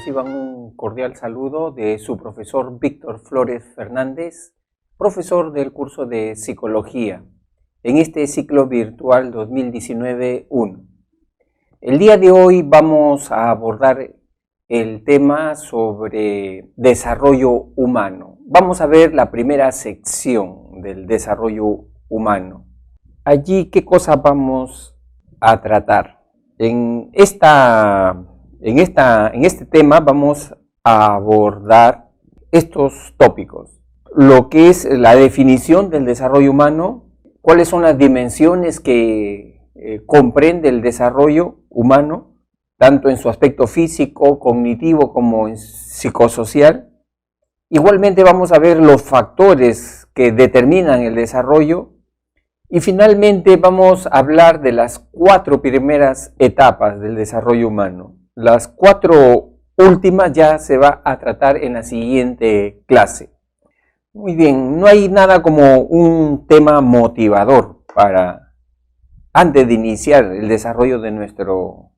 Reciban un cordial saludo de su profesor Víctor Flores Fernández, profesor del curso de Psicología, en este ciclo virtual 2019-1. El día de hoy vamos a abordar el tema sobre desarrollo humano. Vamos a ver la primera sección del desarrollo humano. Allí, ¿qué cosa vamos a tratar? En este tema vamos a abordar estos tópicos. Lo que es la definición del desarrollo humano, cuáles son las dimensiones que comprende el desarrollo humano, tanto en su aspecto físico, cognitivo como en psicosocial. Igualmente vamos a ver los factores que determinan el desarrollo y finalmente vamos a hablar de las 4 primeras etapas del desarrollo humano. Las 4 últimas ya se va a tratar en la siguiente clase. Muy bien, no hay nada como un tema motivador para, antes de iniciar el desarrollo de nuestro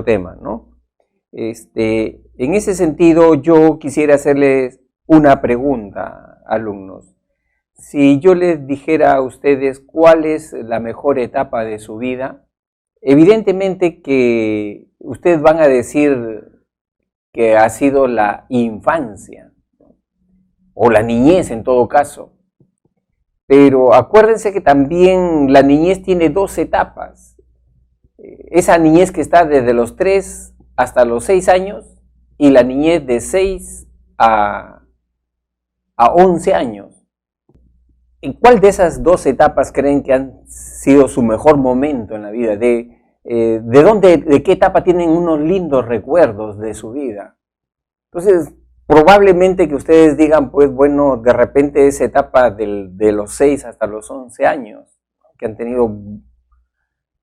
tema, ¿no? En ese sentido, yo quisiera hacerles una pregunta, alumnos. Si yo les dijera a ustedes cuál es la mejor etapa de su vida, evidentemente que ustedes van a decir que ha sido la infancia o la niñez en todo caso. Pero acuérdense que también la niñez tiene 2 etapas. Esa niñez que está desde los 3 hasta los 6 años y la niñez de 6 a 11 años. ¿En cuál de esas 2 etapas creen que han sido su mejor momento en la vida? ¿De qué etapa tienen unos lindos recuerdos de su vida? Entonces, probablemente que ustedes digan, pues bueno, de repente esa etapa de los 6 hasta los 11 años, que han tenido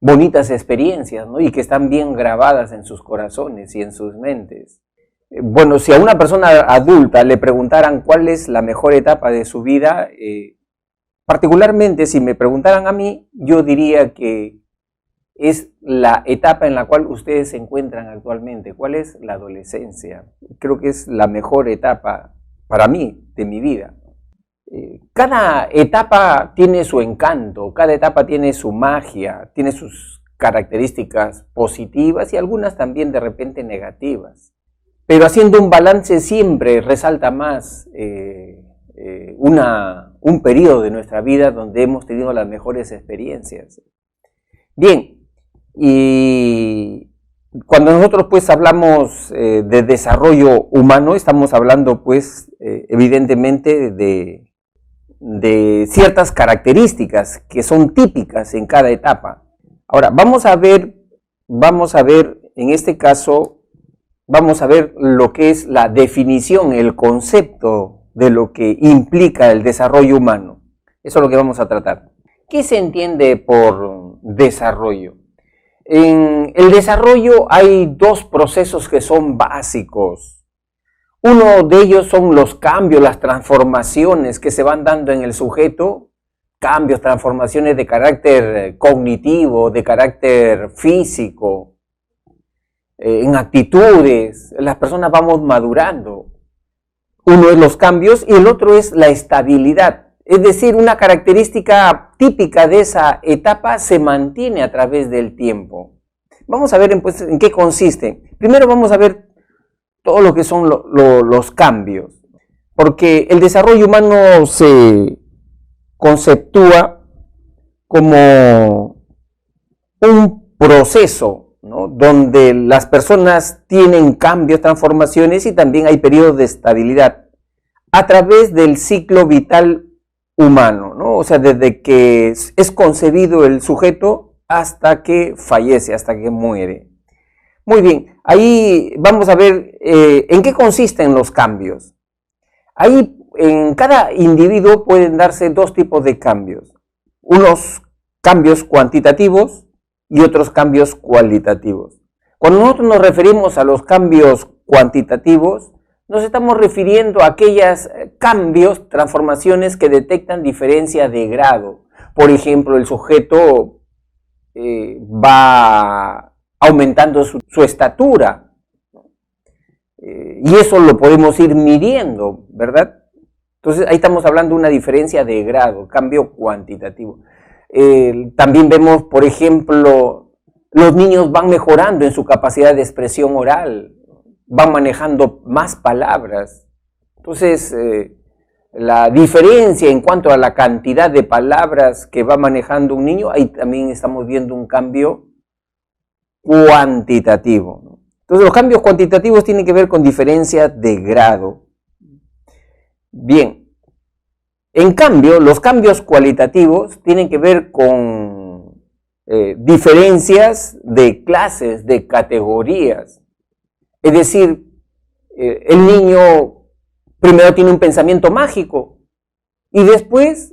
bonitas experiencias, ¿no? Y que están bien grabadas en sus corazones y en sus mentes. Bueno, si a una persona adulta le preguntaran cuál es la mejor etapa de su vida, particularmente si me preguntaran a mí, yo diría que es la etapa en la cual ustedes se encuentran actualmente. ¿Cuál es? La adolescencia. Creo que es la mejor etapa para mí de mi vida. Cada etapa tiene su encanto, cada etapa tiene su magia, tiene sus características positivas y algunas también de repente negativas. Pero haciendo un balance siempre resalta más un periodo de nuestra vida donde hemos tenido las mejores experiencias. Bien, y cuando nosotros pues hablamos de desarrollo humano, estamos hablando pues evidentemente de ciertas características que son típicas en cada etapa. Ahora, vamos a ver en este caso, vamos a ver lo que es la definición, el concepto de lo que implica el desarrollo humano. Eso es lo que vamos a tratar. ¿Qué se entiende por desarrollo? En el desarrollo hay 2 procesos que son básicos. Uno de ellos son los cambios, las transformaciones que se van dando en el sujeto, cambios, transformaciones de carácter cognitivo, de carácter físico, en actitudes. Las personas vamos madurando. Uno es los cambios y el otro es la estabilidad. Es decir, una característica típica de esa etapa se mantiene a través del tiempo. Vamos a ver pues, en qué consiste. Primero vamos a ver todo lo que son los cambios. Porque el desarrollo humano se conceptúa como un proceso, ¿no? Donde las personas tienen cambios, transformaciones y también hay periodos de estabilidad a través del ciclo vital humano, ¿no? O sea, desde que es concebido el sujeto hasta que fallece, hasta que muere. Muy bien, ahí vamos a ver en qué consisten los cambios. Ahí en cada individuo pueden darse 2 tipos de cambios. Unos cambios cuantitativos y otros cambios cualitativos. Cuando nosotros nos referimos a los cambios cuantitativos, nos estamos refiriendo a aquellos cambios, transformaciones que detectan diferencia de grado. Por ejemplo, el sujeto va aumentando su estatura, Y eso lo podemos ir midiendo, ¿verdad? Entonces ahí estamos hablando de una diferencia de grado, cambio cuantitativo. También vemos, por ejemplo, los niños van mejorando en su capacidad de expresión oral, van manejando más palabras. Entonces, la diferencia en cuanto a la cantidad de palabras que va manejando un niño, ahí también estamos viendo un cambio cuantitativo. Entonces, los cambios cuantitativos tienen que ver con diferencia de grado. Bien, en cambio, los cambios cualitativos tienen que ver con diferencias de clases, de categorías. Es decir, el niño primero tiene un pensamiento mágico y después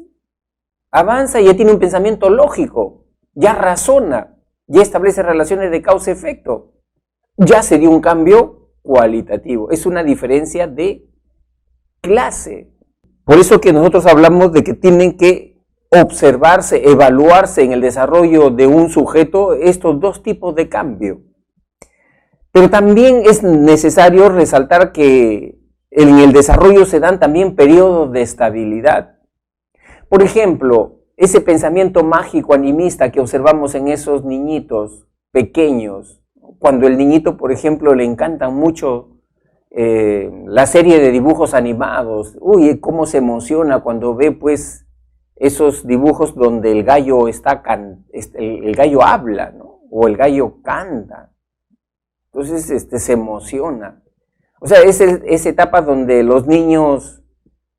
avanza y ya tiene un pensamiento lógico, ya razona, ya establece relaciones de causa-efecto. Ya se dio un cambio cualitativo, es una diferencia de clase. Por eso que nosotros hablamos de que tienen que observarse, evaluarse en el desarrollo de un sujeto estos dos tipos de cambio. Pero también es necesario resaltar que en el desarrollo se dan también periodos de estabilidad. Por ejemplo, ese pensamiento mágico animista que observamos en esos niñitos pequeños, cuando el niñito, por ejemplo, le encantan mucho la serie de dibujos animados, uy, cómo se emociona cuando ve pues esos dibujos donde el gallo el gallo habla, ¿no? O el gallo canta. Entonces se emociona. O sea, es esa etapa donde los niños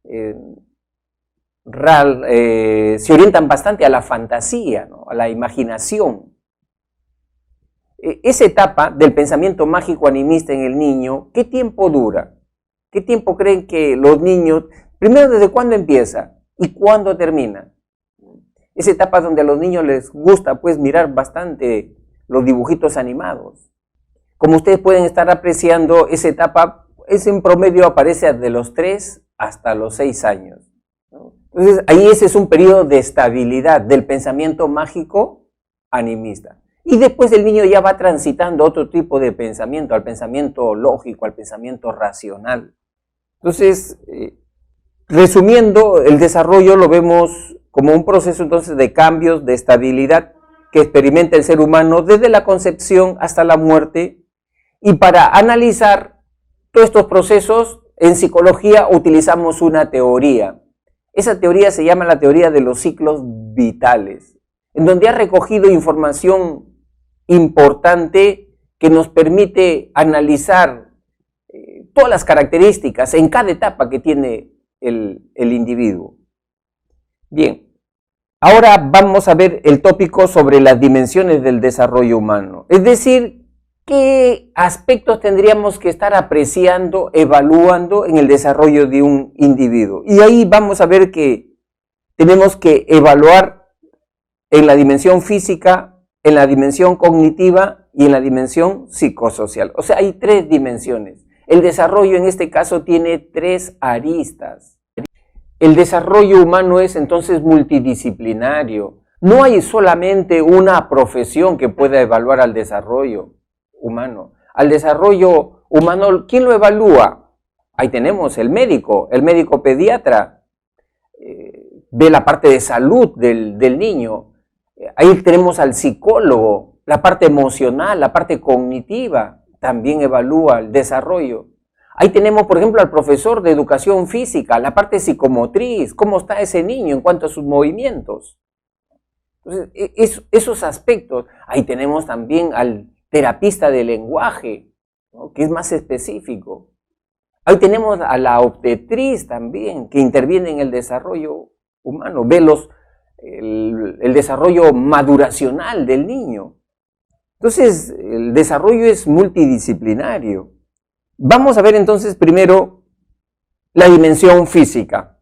se orientan bastante a la fantasía, ¿no? A la imaginación. Esa etapa del pensamiento mágico animista en el niño, ¿qué tiempo dura? ¿Qué tiempo creen que los niños, primero desde cuándo empieza y cuándo termina? Esa etapa donde a los niños les gusta pues mirar bastante los dibujitos animados. Como ustedes pueden estar apreciando, esa etapa en promedio aparece de los 3 hasta los 6 años. Entonces ahí ese es un periodo de estabilidad del pensamiento mágico animista. Y después el niño ya va transitando a otro tipo de pensamiento, al pensamiento lógico, al pensamiento racional. Entonces, resumiendo, el desarrollo lo vemos como un proceso entonces de cambios, de estabilidad que experimenta el ser humano desde la concepción hasta la muerte. Y para analizar todos estos procesos, en psicología utilizamos una teoría. Esa teoría se llama la teoría de los ciclos vitales, en donde ha recogido información importante que nos permite analizar todas las características en cada etapa que tiene el individuo. Bien, ahora vamos a ver el tópico sobre las dimensiones del desarrollo humano, es decir, qué aspectos tendríamos que estar apreciando, evaluando en el desarrollo de un individuo. Y ahí vamos a ver que tenemos que evaluar en la dimensión física, en la dimensión cognitiva y en la dimensión psicosocial. O sea, hay 3 dimensiones. El desarrollo en este caso tiene 3 aristas. El desarrollo humano es entonces multidisciplinario. No hay solamente una profesión que pueda evaluar al desarrollo humano. Al desarrollo humano, ¿quién lo evalúa? Ahí tenemos el médico pediatra, ve la parte de salud del niño. Ahí tenemos al psicólogo, la parte emocional, la parte cognitiva, también evalúa el desarrollo. Ahí tenemos, por ejemplo, al profesor de educación física, la parte psicomotriz, cómo está ese niño en cuanto a sus movimientos. Entonces, esos aspectos. Ahí tenemos también al terapista de lenguaje, ¿no? Que es más específico. Ahí tenemos a la obstetriz también, que interviene en el desarrollo humano, ve el desarrollo maduracional del niño. Entonces, el desarrollo es multidisciplinario. Vamos a ver entonces primero la dimensión física.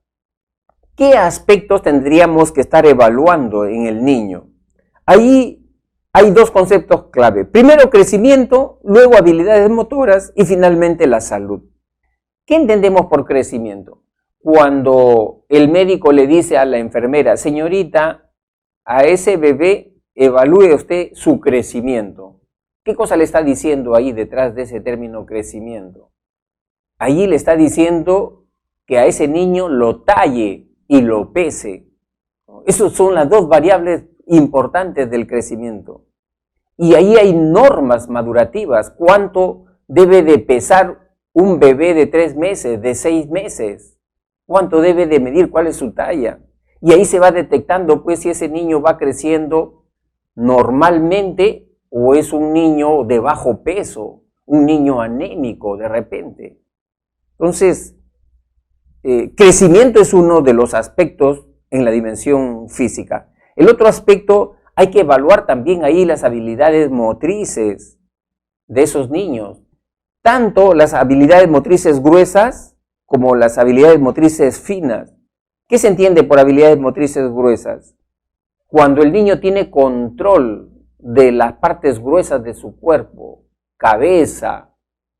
¿Qué aspectos tendríamos que estar evaluando en el niño? Ahí hay 2 conceptos clave. Primero, crecimiento, luego habilidades motoras y finalmente la salud. ¿Qué entendemos por crecimiento? Cuando el médico le dice a la enfermera, señorita, a ese bebé evalúe usted su crecimiento. ¿Qué cosa le está diciendo ahí detrás de ese término crecimiento? allí le está diciendo que a ese niño lo talle y lo pese. Esas son las dos variables importantes del crecimiento. Y ahí hay normas madurativas. ¿Cuánto debe de pesar un bebé de 3 meses, de 6 meses? ¿Cuánto debe de medir? ¿Cuál es su talla? Y ahí se va detectando, pues, si ese niño va creciendo normalmente o es un niño de bajo peso, un niño anémico de repente. Entonces, crecimiento es uno de los aspectos en la dimensión física. El otro aspecto, hay que evaluar también ahí las habilidades motrices de esos niños, tanto las habilidades motrices gruesas como las habilidades motrices finas. ¿Qué se entiende por habilidades motrices gruesas? Cuando el niño tiene control de las partes gruesas de su cuerpo, cabeza,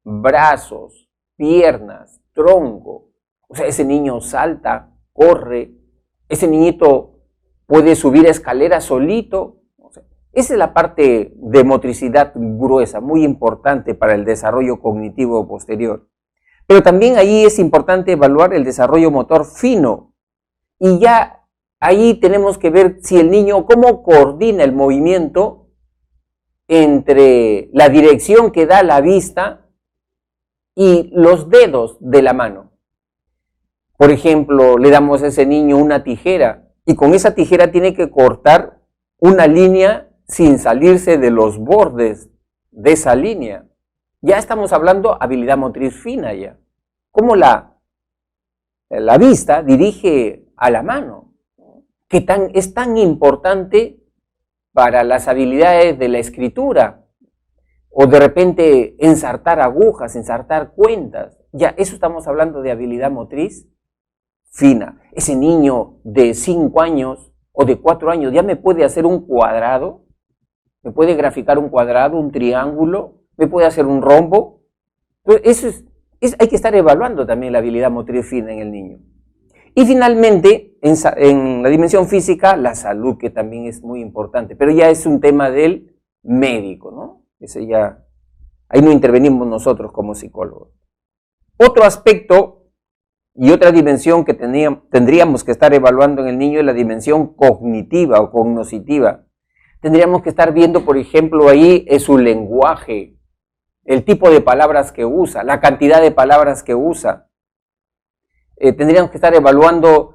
brazos, piernas, tronco. O sea, ese niño salta, corre, ese niñito puede subir escaleras solito. O sea, esa es la parte de motricidad gruesa, muy importante para el desarrollo cognitivo posterior. Pero también ahí es importante evaluar el desarrollo motor fino. Y ya ahí tenemos que ver si el niño, cómo coordina el movimiento entre la dirección que da la vista y los dedos de la mano. Por ejemplo, le damos a ese niño una tijera y con esa tijera tiene que cortar una línea sin salirse de los bordes de esa línea. Ya estamos hablando habilidad motriz fina ya. Cómo la vista dirige a la mano. Es tan importante para las habilidades de la escritura, o de repente ensartar agujas, ensartar cuentas. Ya, eso estamos hablando de habilidad motriz fina. Ese niño de 5 años o de 4 años ya me puede hacer un cuadrado, me puede graficar un cuadrado, un triángulo, me puede hacer un rombo. Entonces, hay que estar evaluando también la habilidad motriz fina en el niño. Y finalmente, en la dimensión física, la salud, que también es muy importante, pero ya es un tema del médico, ¿no? Ese ya, ahí no intervenimos nosotros como psicólogos. Otro aspecto y otra dimensión que tendríamos que estar evaluando en el niño es la dimensión cognitiva o cognoscitiva. Tendríamos que estar viendo, por ejemplo, ahí es su lenguaje, el tipo de palabras que usa, la cantidad de palabras que usa. Tendríamos que estar evaluando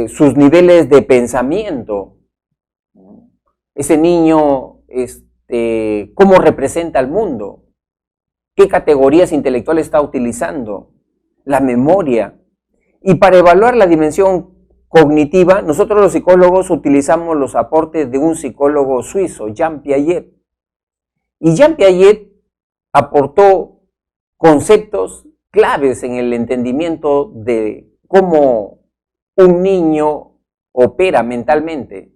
sus niveles de pensamiento. Ese niño, cómo representa al mundo, qué categorías intelectuales está utilizando, la memoria. Y para evaluar la dimensión cognitiva, nosotros los psicólogos utilizamos los aportes de un psicólogo suizo, Jean Piaget. Y Jean Piaget aportó conceptos claves en el entendimiento de cómo un niño opera mentalmente.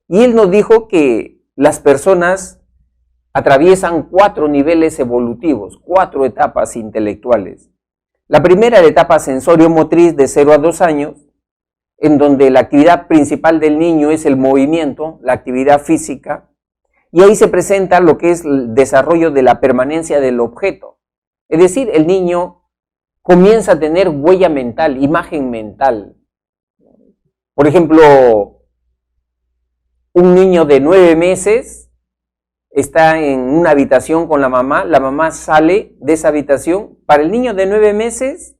Y él nos dijo que las personas atraviesan 4 niveles evolutivos, 4 etapas intelectuales. La primera, la etapa sensorio-motriz de 0 a 2 años, en donde la actividad principal del niño es el movimiento, la actividad física, y ahí se presenta lo que es el desarrollo de la permanencia del objeto. Es decir, el niño comienza a tener huella mental, imagen mental. Por ejemplo, un niño de 9 meses está en una habitación con la mamá sale de esa habitación. Para el niño de 9 meses,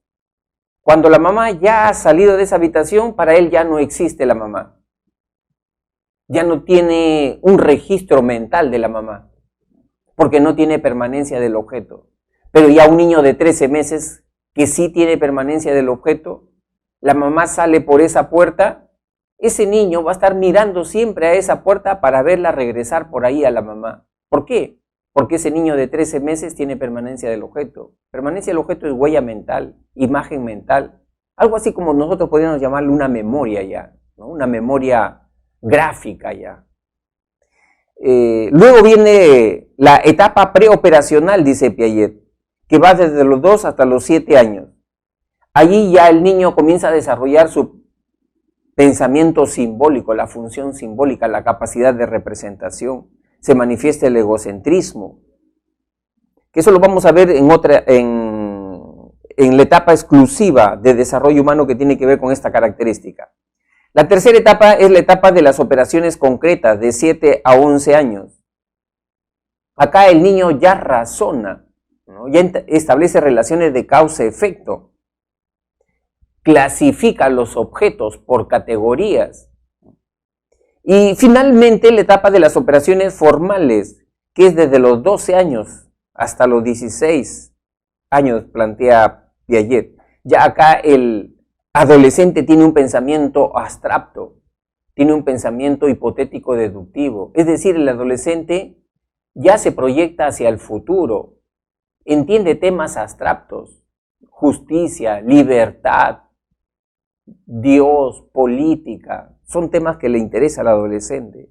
cuando la mamá ya ha salido de esa habitación, para él ya no existe la mamá. Ya no tiene un registro mental de la mamá, porque no tiene permanencia del objeto. Pero ya un niño de 13 meses que sí tiene permanencia del objeto, la mamá sale por esa puerta, ese niño va a estar mirando siempre a esa puerta para verla regresar por ahí a la mamá. ¿Por qué? Porque ese niño de 13 meses tiene permanencia del objeto. Permanencia del objeto es huella mental, imagen mental. Algo así como nosotros podríamos llamarle una memoria ya, ¿no? Una memoria gráfica ya. Luego viene la etapa preoperacional, dice Piaget, que va desde los 2 hasta los 7 años. Allí ya el niño comienza a desarrollar su pensamiento simbólico, la función simbólica, la capacidad de representación. Se manifiesta el egocentrismo, que eso lo vamos a ver en en la etapa exclusiva de desarrollo humano que tiene que ver con esta característica. La tercera etapa es la etapa de las operaciones concretas, de 7 a 11 años. Acá el niño ya razona, ¿no? Ya establece relaciones de causa-efecto, clasifica los objetos por categorías. Y finalmente la etapa de las operaciones formales, que es desde los 12 años hasta los 16 años, plantea Piaget. Ya acá el adolescente tiene un pensamiento abstracto, tiene un pensamiento hipotético deductivo. Es decir, el adolescente ya se proyecta hacia el futuro, entiende temas abstractos, justicia, libertad, Dios, política, son temas que le interesan al adolescente.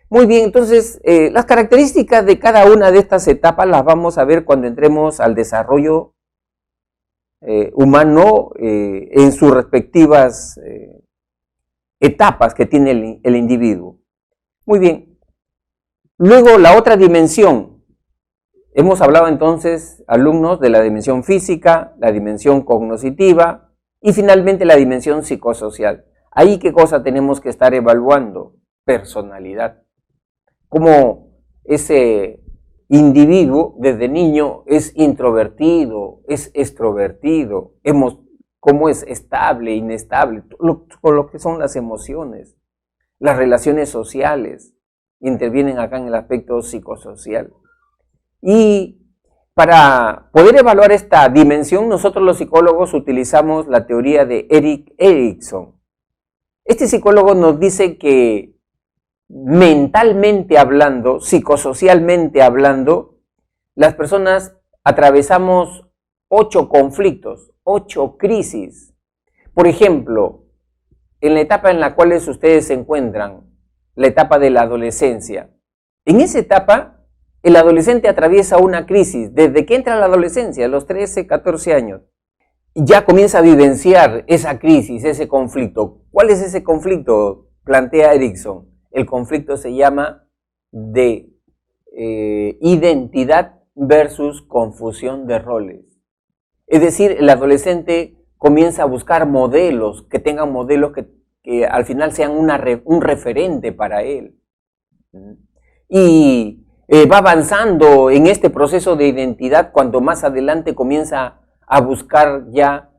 Muy bien, entonces las características de cada una de estas etapas las vamos a ver cuando entremos al desarrollo humano en sus respectivas etapas que tiene el individuo. Muy bien, luego la otra dimensión. Hemos hablado entonces, alumnos, de la dimensión física, la dimensión cognitiva y finalmente la dimensión psicosocial. Ahí, ¿qué cosa tenemos que estar evaluando? Personalidad. Cómo ese individuo desde niño es introvertido, es extrovertido, cómo es estable, inestable, con lo que son las emociones, las relaciones sociales, intervienen acá en el aspecto psicosocial. Y para poder evaluar esta dimensión, nosotros los psicólogos utilizamos la teoría de Erik Erikson. Este psicólogo nos dice que mentalmente hablando, psicosocialmente hablando, las personas atravesamos 8 conflictos, 8 crisis. Por ejemplo, en la etapa en la cual ustedes se encuentran, la etapa de la adolescencia. En esa etapa, el adolescente atraviesa una crisis. Desde que entra a la adolescencia, a los 13, 14 años, ya comienza a vivenciar esa crisis, ese conflicto. ¿Cuál es ese conflicto? Plantea Erikson. El conflicto se llama de identidad versus confusión de roles. Es decir, el adolescente comienza a buscar modelos, que tengan modelos que al final sean un referente para él. Y va avanzando en este proceso de identidad cuando más adelante comienza a buscar ya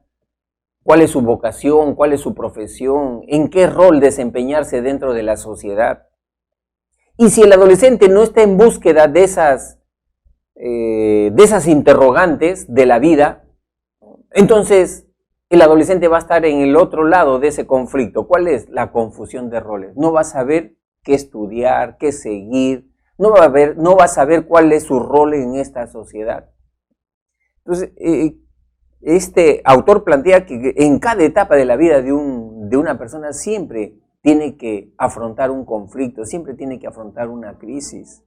cuál es su vocación, cuál es su profesión, en qué rol desempeñarse dentro de la sociedad. Y si el adolescente no está en búsqueda de esas interrogantes de la vida, entonces el adolescente va a estar en el otro lado de ese conflicto. ¿Cuál es? La confusión de roles. No va a saber qué estudiar, qué seguir, no va a saber cuál es su rol en esta sociedad. Entonces, este autor plantea que en cada etapa de la vida de una persona siempre tiene que afrontar un conflicto, siempre tiene que afrontar una crisis.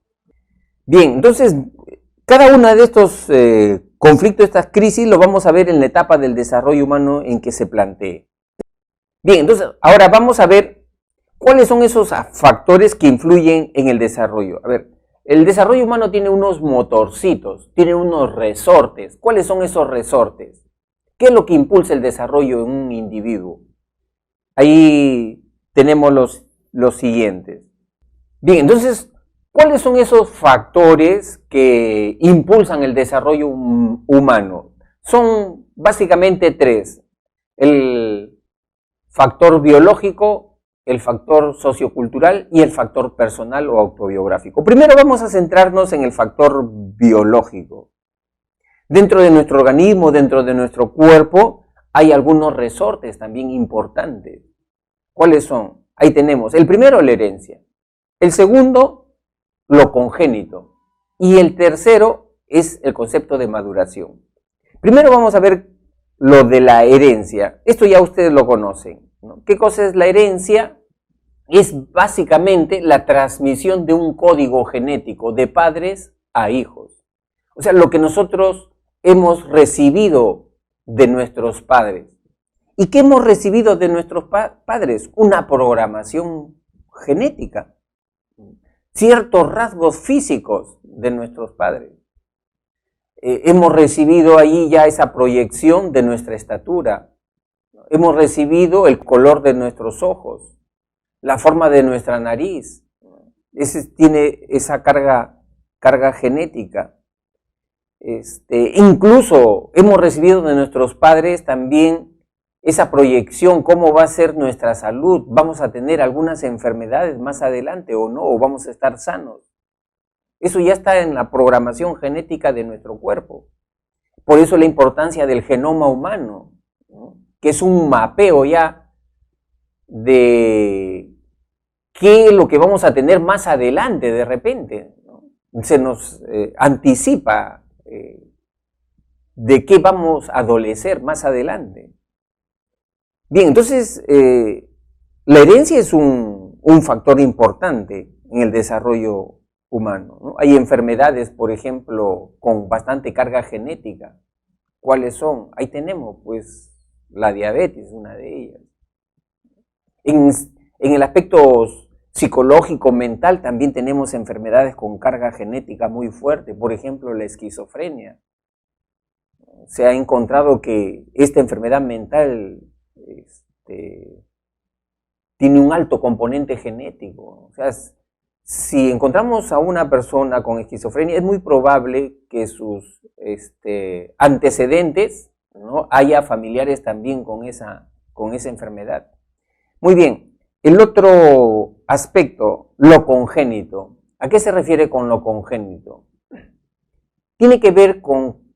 Bien, entonces, cada uno de estos conflictos, estas crisis, lo vamos a ver en la etapa del desarrollo humano en que se plantee. Bien, entonces, ahora vamos a ver cuáles son esos factores que influyen en el desarrollo. A ver, el desarrollo humano tiene unos motorcitos, tiene unos resortes. ¿Cuáles son esos resortes? ¿Qué es lo que impulsa el desarrollo en un individuo? Ahí tenemos los siguientes. Bien, entonces, ¿cuáles son esos factores que impulsan el desarrollo humano? Son básicamente 3. El factor biológico, el factor sociocultural y el factor personal o autobiográfico. Primero vamos a centrarnos en el factor biológico. Dentro de nuestro organismo, dentro de nuestro cuerpo, hay algunos resortes también importantes. ¿Cuáles son? Ahí tenemos, el primero, la herencia. El segundo, lo congénito. Y el tercero es el concepto de maduración. Primero vamos a ver lo de la herencia. Esto ya ustedes lo conocen, ¿no? ¿Qué cosa es la herencia? Es básicamente la transmisión de un código genético de padres a hijos. O sea, lo que nosotros hemos recibido de nuestros padres. ¿Y qué hemos recibido de nuestros padres? Una programación genética, ciertos rasgos físicos de nuestros padres. hemos recibido ahí ya esa proyección de nuestra estatura, hemos recibido el color de nuestros ojos, la forma de nuestra nariz, tiene esa carga genética. Incluso hemos recibido de nuestros padres también esa proyección, cómo va a ser nuestra salud, vamos a tener algunas enfermedades más adelante o no, o vamos a estar sanos. Eso ya está en la programación genética de nuestro cuerpo. Por eso la importancia del genoma humano, ¿no? Que es un mapeo ya de qué es lo que vamos a tener más adelante de repente, ¿no? Se nos anticipa de qué vamos a adolecer más adelante. Bien, entonces la herencia es un factor importante en el desarrollo humano, ¿no? Hay enfermedades, por ejemplo, con bastante carga genética. ¿Cuáles son? Ahí tenemos, pues, la diabetes, una de ellas. En el aspecto psicológico, mental, también tenemos enfermedades con carga genética muy fuerte, por ejemplo, la esquizofrenia. Se ha encontrado que esta enfermedad mental tiene un alto componente genético. O sea, si encontramos a una persona con esquizofrenia, es muy probable que sus antecedentes, ¿no?, haya familiares también con esa enfermedad. Muy bien, el otro aspecto, lo congénito. ¿A qué se refiere con lo congénito? Tiene que ver con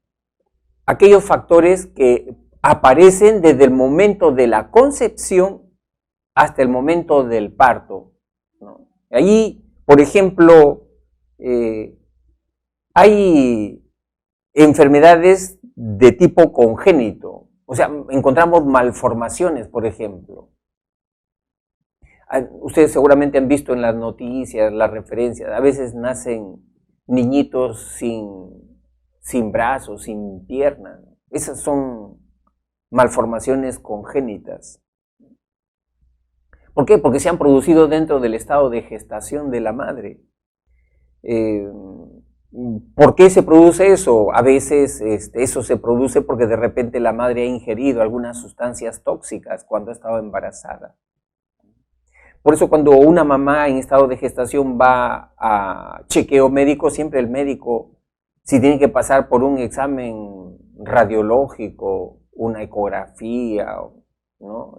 aquellos factores que aparecen desde el momento de la concepción hasta el momento del parto, ¿no? Allí, por ejemplo, hay enfermedades de tipo congénito, o sea, encontramos malformaciones, por ejemplo. Ustedes seguramente han visto en las noticias, las referencias, a veces nacen niñitos sin brazos, sin piernas. Esas son malformaciones congénitas. ¿Por qué? Porque se han producido dentro del estado de gestación de la madre. ¿Por qué se produce eso? A veces eso se produce porque de repente la madre ha ingerido algunas sustancias tóxicas cuando ha estado embarazada. Por eso cuando una mamá en estado de gestación va a chequeo médico, siempre el médico, si tiene que pasar por un examen radiológico, una ecografía, ¿no?,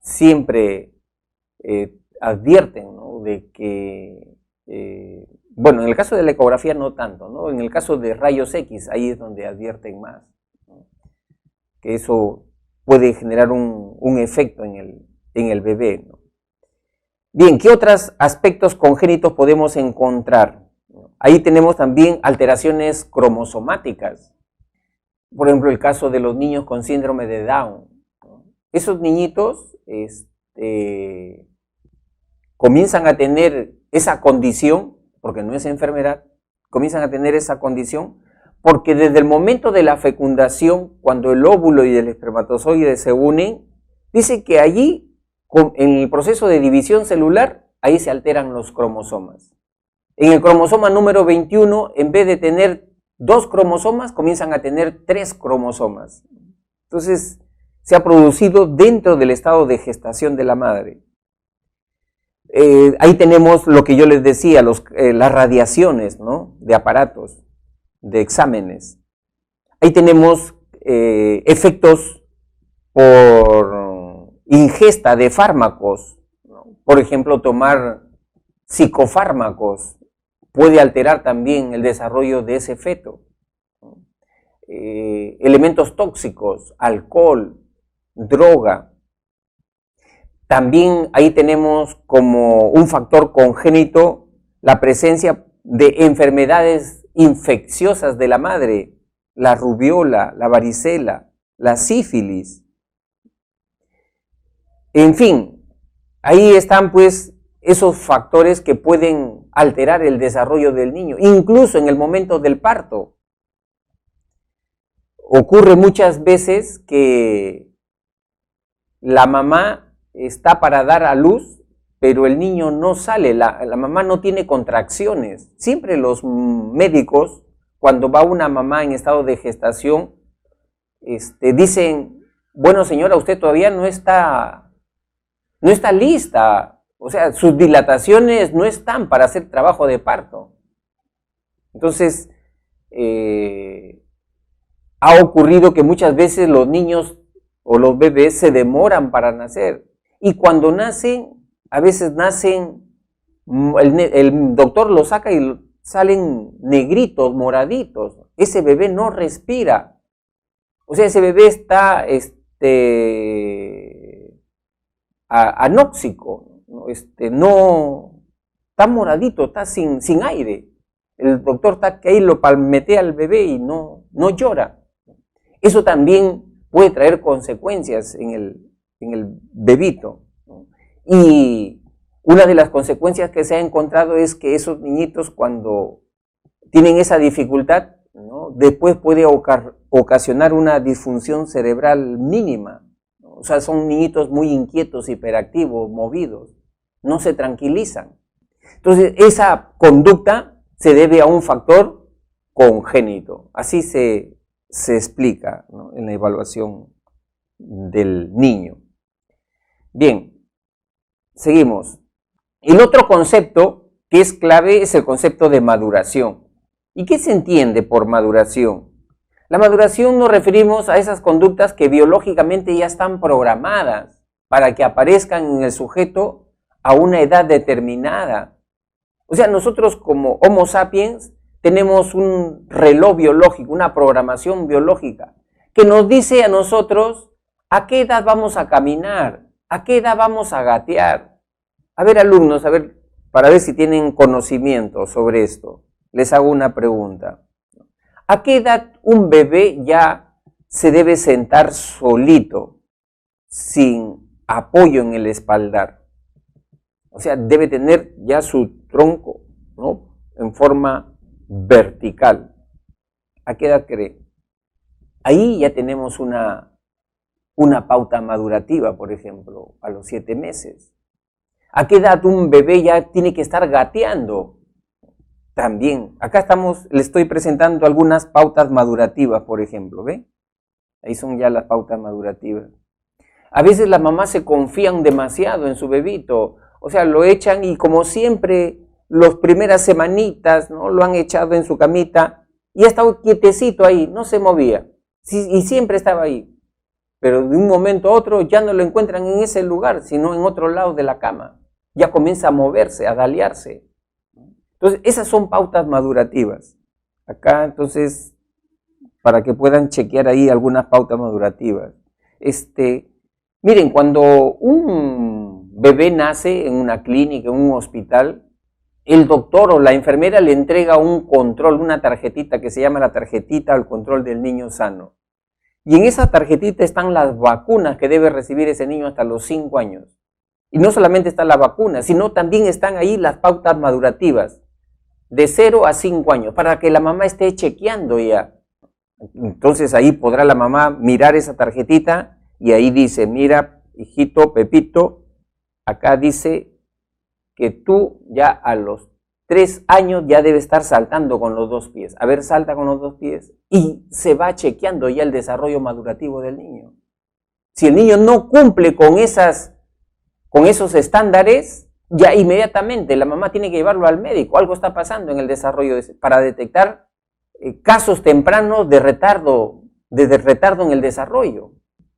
siempre advierten, ¿no?, de que, bueno, en el caso de la ecografía no tanto, ¿no?, en el caso de rayos X, ahí es donde advierten más, ¿no?, que eso puede generar un efecto en el bebé, ¿no? Bien, ¿qué otros aspectos congénitos podemos encontrar? Ahí tenemos también alteraciones cromosomáticas. Por ejemplo, el caso de los niños con síndrome de Down, ¿no? Esos niñitos comienzan a tener esa condición, porque no es enfermedad, comienzan a tener esa condición porque desde el momento de la fecundación, cuando el óvulo y el espermatozoide se unen, dice que allí, en el proceso de división celular, ahí se alteran los cromosomas. En el cromosoma número 21, en vez de tener 2 cromosomas, comienzan a tener 3 cromosomas. Entonces, se ha producido dentro del estado de gestación de la madre. Ahí tenemos lo que yo les decía, las radiaciones, ¿no?, de aparatos, de exámenes. Ahí tenemos efectos por ingesta de fármacos, ¿no? Por ejemplo, tomar psicofármacos puede alterar también el desarrollo de ese feto, ¿no? Elementos tóxicos, alcohol, droga. También ahí tenemos como un factor congénito la presencia de enfermedades infecciosas de la madre, la rubiola, la varicela, la sífilis. En fin, ahí están pues esos factores que pueden alterar el desarrollo del niño, incluso en el momento del parto. Ocurre muchas veces que la mamá está para dar a luz, pero el niño no sale, la mamá no tiene contracciones. Siempre los médicos cuando va una mamá en estado de gestación, dicen, bueno señora, usted todavía no está lista, o sea, sus dilataciones no están para hacer trabajo de parto. Entonces, ha ocurrido que muchas veces los niños o los bebés se demoran para nacer, y cuando nacen, a veces nacen, el doctor los saca y salen negritos, moraditos. Ese bebé no respira. O sea, ese bebé está anóxico, no, está moradito, está sin aire. El doctor está que ahí lo palmetea al bebé y no llora. Eso también puede traer consecuencias en el bebito, ¿no? Y una de las consecuencias que se ha encontrado es que esos niñitos, cuando tienen esa dificultad, ¿no?, después puede ocasionar una disfunción cerebral mínima, ¿no? O sea, son niñitos muy inquietos, hiperactivos, movidos, no se tranquilizan. Entonces, esa conducta se debe a un factor congénito. Así se explica, ¿no?, en la evaluación del niño. Bien, seguimos. El otro concepto que es clave es el concepto de maduración. ¿Y qué se entiende por maduración? La maduración nos referimos a esas conductas que biológicamente ya están programadas para que aparezcan en el sujeto a una edad determinada. O sea, nosotros como Homo sapiens tenemos un reloj biológico, una programación biológica, que nos dice a nosotros a qué edad vamos a caminar, a qué edad vamos a gatear. A ver, alumnos, para ver si tienen conocimiento sobre esto, les hago una pregunta. ¿A qué edad un bebé ya se debe sentar solito, sin apoyo en el espaldar? O sea, debe tener ya su tronco, ¿no?, en forma vertical. ¿A qué edad cree? Ahí ya tenemos una pauta madurativa, por ejemplo, a los 7 meses. ¿A qué edad un bebé ya tiene que estar gateando? También. Acá le estoy presentando algunas pautas madurativas, por ejemplo, ¿ve? Ahí son ya las pautas madurativas. A veces las mamás se confían demasiado en su bebito, o sea, lo echan y como siempre, las primeras semanitas, ¿no?, lo han echado en su camita y ha estado quietecito ahí, no se movía, y siempre estaba ahí. Pero de un momento a otro ya no lo encuentran en ese lugar, sino en otro lado de la cama. Ya comienza a moverse, a dalearse. Entonces, esas son pautas madurativas. Acá, entonces, para que puedan chequear ahí algunas pautas madurativas. Miren, cuando un bebé nace en una clínica, en un hospital, el doctor o la enfermera le entrega un control, una tarjetita que se llama la tarjetita al control del niño sano. Y en esa tarjetita están las vacunas que debe recibir ese niño hasta los 5 años. Y no solamente está la vacuna, sino también están ahí las pautas madurativas, de 0 a 5 años, para que la mamá esté chequeando ya. Entonces ahí podrá la mamá mirar esa tarjetita y ahí dice, mira, hijito Pepito, acá dice que tú ya a los 3 años ya debe estar saltando con los 2 pies. A ver, salta con los 2 pies y se va chequeando ya el desarrollo madurativo del niño. Si el niño no cumple con esos estándares, ya inmediatamente la mamá tiene que llevarlo al médico. Algo está pasando en el desarrollo para detectar casos tempranos de retardo en el desarrollo.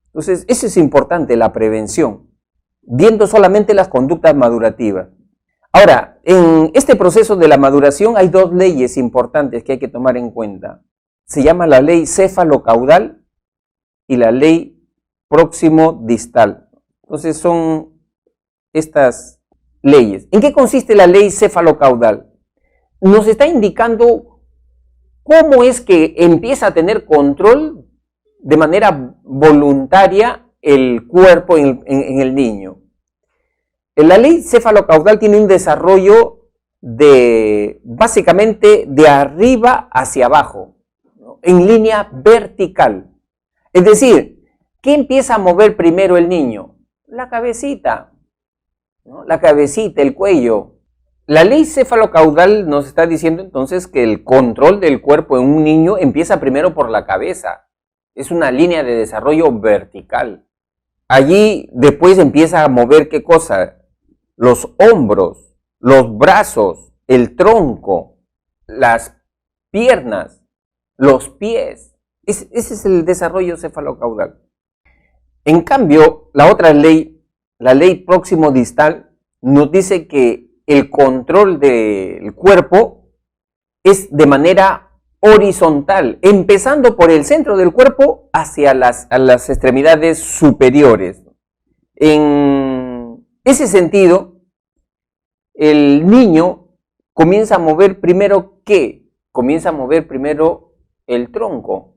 Entonces, eso es importante, la prevención, viendo solamente las conductas madurativas. Ahora, en este proceso de la maduración hay 2 leyes importantes que hay que tomar en cuenta. Se llama la ley céfalo-caudal y la ley próximo-distal. Entonces son estas leyes. ¿En qué consiste la ley céfalo-caudal? Nos está indicando cómo es que empieza a tener control de manera voluntaria el cuerpo en el niño. La ley céfalo-caudal tiene un desarrollo básicamente de arriba hacia abajo, ¿no?, en línea vertical. Es decir, ¿qué empieza a mover primero el niño? La cabecita, ¿no?, la cabecita, el cuello. La ley cefalocaudal nos está diciendo entonces que el control del cuerpo en un niño empieza primero por la cabeza. Es una línea de desarrollo vertical. Allí después empieza a mover ¿qué cosa? Los hombros, los brazos, el tronco, las piernas, los pies. Ese es el desarrollo cefalocaudal. En cambio, la otra ley, la ley próximo distal, nos dice que el control del cuerpo es de manera horizontal, empezando por el centro del cuerpo hacia las extremidades superiores. En ese sentido, el niño comienza a mover primero ¿qué? Comienza a mover primero el tronco,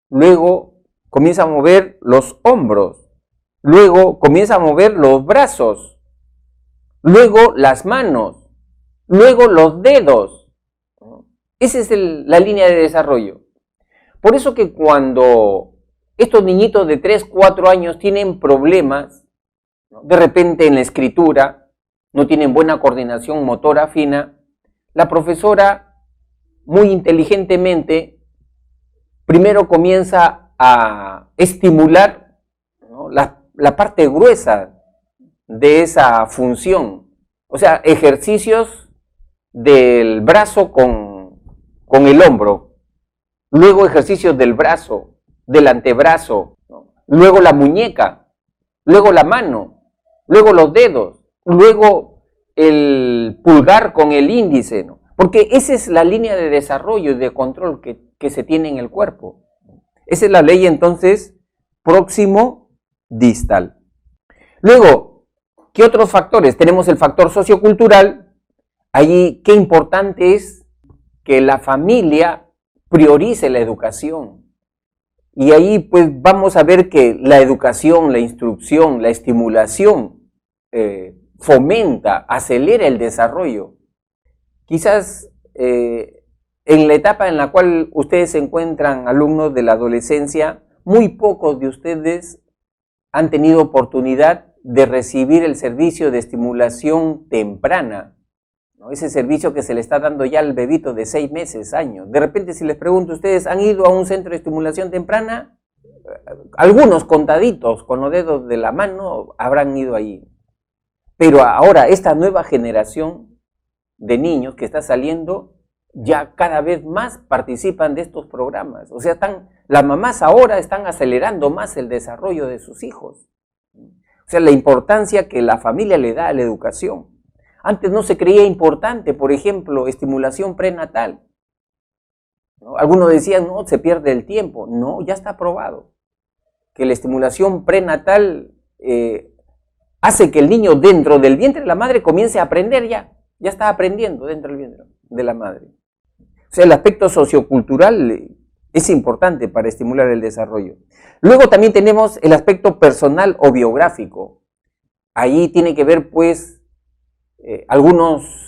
luego comienza a mover los hombros, luego comienza a mover los brazos, luego las manos, luego los dedos. Esa es la línea de desarrollo. Por eso que cuando estos niñitos de 3, 4 años tienen problemas, de repente en la escritura, no tienen buena coordinación motora fina, la profesora muy inteligentemente primero comienza a estimular, ¿no?, la parte gruesa de esa función, o sea, ejercicios del brazo con el hombro, luego ejercicios del brazo, del antebrazo, ¿no?, luego la muñeca, luego la mano, luego los dedos, luego el pulgar con el índice, ¿no? Porque esa es la línea de desarrollo y de control que se tiene en el cuerpo. Esa es la ley entonces próximo distal. Luego, ¿qué otros factores? Tenemos el factor sociocultural. Allí, qué importante es que la familia priorice la educación. Y ahí pues vamos a ver que la educación, la instrucción, la estimulación fomenta, acelera el desarrollo. Quizás en la etapa en la cual ustedes se encuentran, alumnos de la adolescencia, muy pocos de ustedes han tenido oportunidad de recibir el servicio de estimulación temprana, ¿no? Ese servicio que se le está dando ya al bebito de 6 meses, años. De repente, si les pregunto, ¿ustedes han ido a un centro de estimulación temprana? Algunos contaditos con los dedos de la mano habrán ido allí. Pero ahora, esta nueva generación de niños que está saliendo, ya cada vez más participan de estos programas. O sea, las mamás ahora están acelerando más el desarrollo de sus hijos. O sea, la importancia que la familia le da a la educación. Antes no se creía importante, por ejemplo, estimulación prenatal, ¿no? Algunos decían, no, se pierde el tiempo. No, ya está probado que la estimulación prenatal hace que el niño dentro del vientre de la madre comience a aprender ya está aprendiendo dentro del vientre de la madre. O sea, el aspecto sociocultural es importante para estimular el desarrollo. Luego también tenemos el aspecto personal o biográfico. Ahí tiene que ver, pues, algunas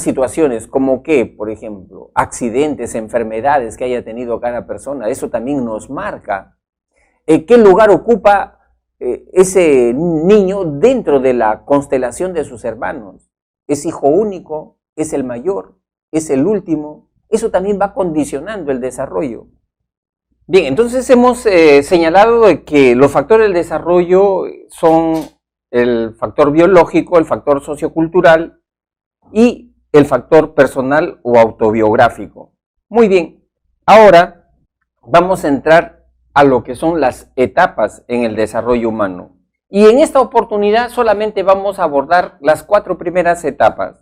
situaciones, como que, por ejemplo, accidentes, enfermedades que haya tenido cada persona. Eso también nos marca qué lugar ocupa ese niño dentro de la constelación de sus hermanos. ¿Es hijo único? ¿Es el mayor? ¿Es el último? Eso también va condicionando el desarrollo. Bien, entonces hemos señalado de que los factores del desarrollo son el factor biológico, el factor sociocultural y el factor personal o autobiográfico. Muy bien, ahora vamos a entrar a lo que son las etapas en el desarrollo humano. Y en esta oportunidad solamente vamos a abordar las 4 primeras etapas.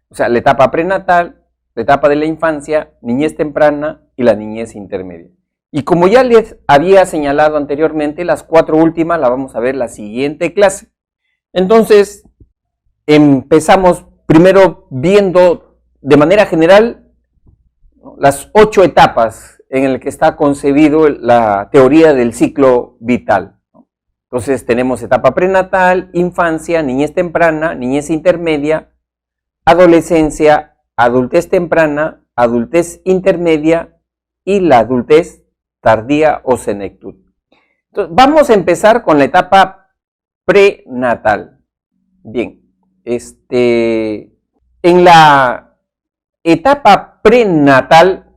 O sea, la etapa prenatal, la etapa de la infancia, niñez temprana y la niñez intermedia. Y como ya les había señalado anteriormente, las 4 últimas las vamos a ver en la siguiente clase. Entonces, empezamos primero viendo de manera general, ¿no?, las 8 etapas en las que está concebido la teoría del ciclo vital. Entonces tenemos etapa prenatal, infancia, niñez temprana, niñez intermedia, adolescencia, adultez temprana, adultez intermedia y la adultez tardía o senectud. Entonces, vamos a empezar con la etapa prenatal. Bien, En la etapa prenatal,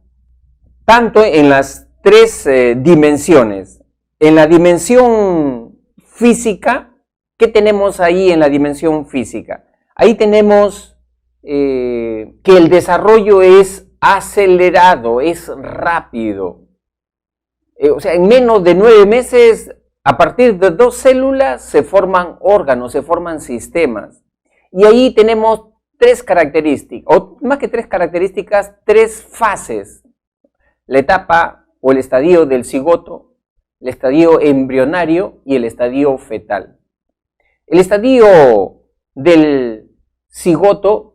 tanto en las tres dimensiones, en la dimensión física, ¿qué tenemos ahí en la dimensión física? Ahí tenemos que el desarrollo es acelerado, es rápido. O sea, en menos de 9 meses, a partir de 2 células, se forman órganos, se forman sistemas. Y ahí tenemos 3 características, o más que 3 características, 3 fases. La etapa o el estadio del cigoto, el estadio embrionario y el estadio fetal. El estadio del cigoto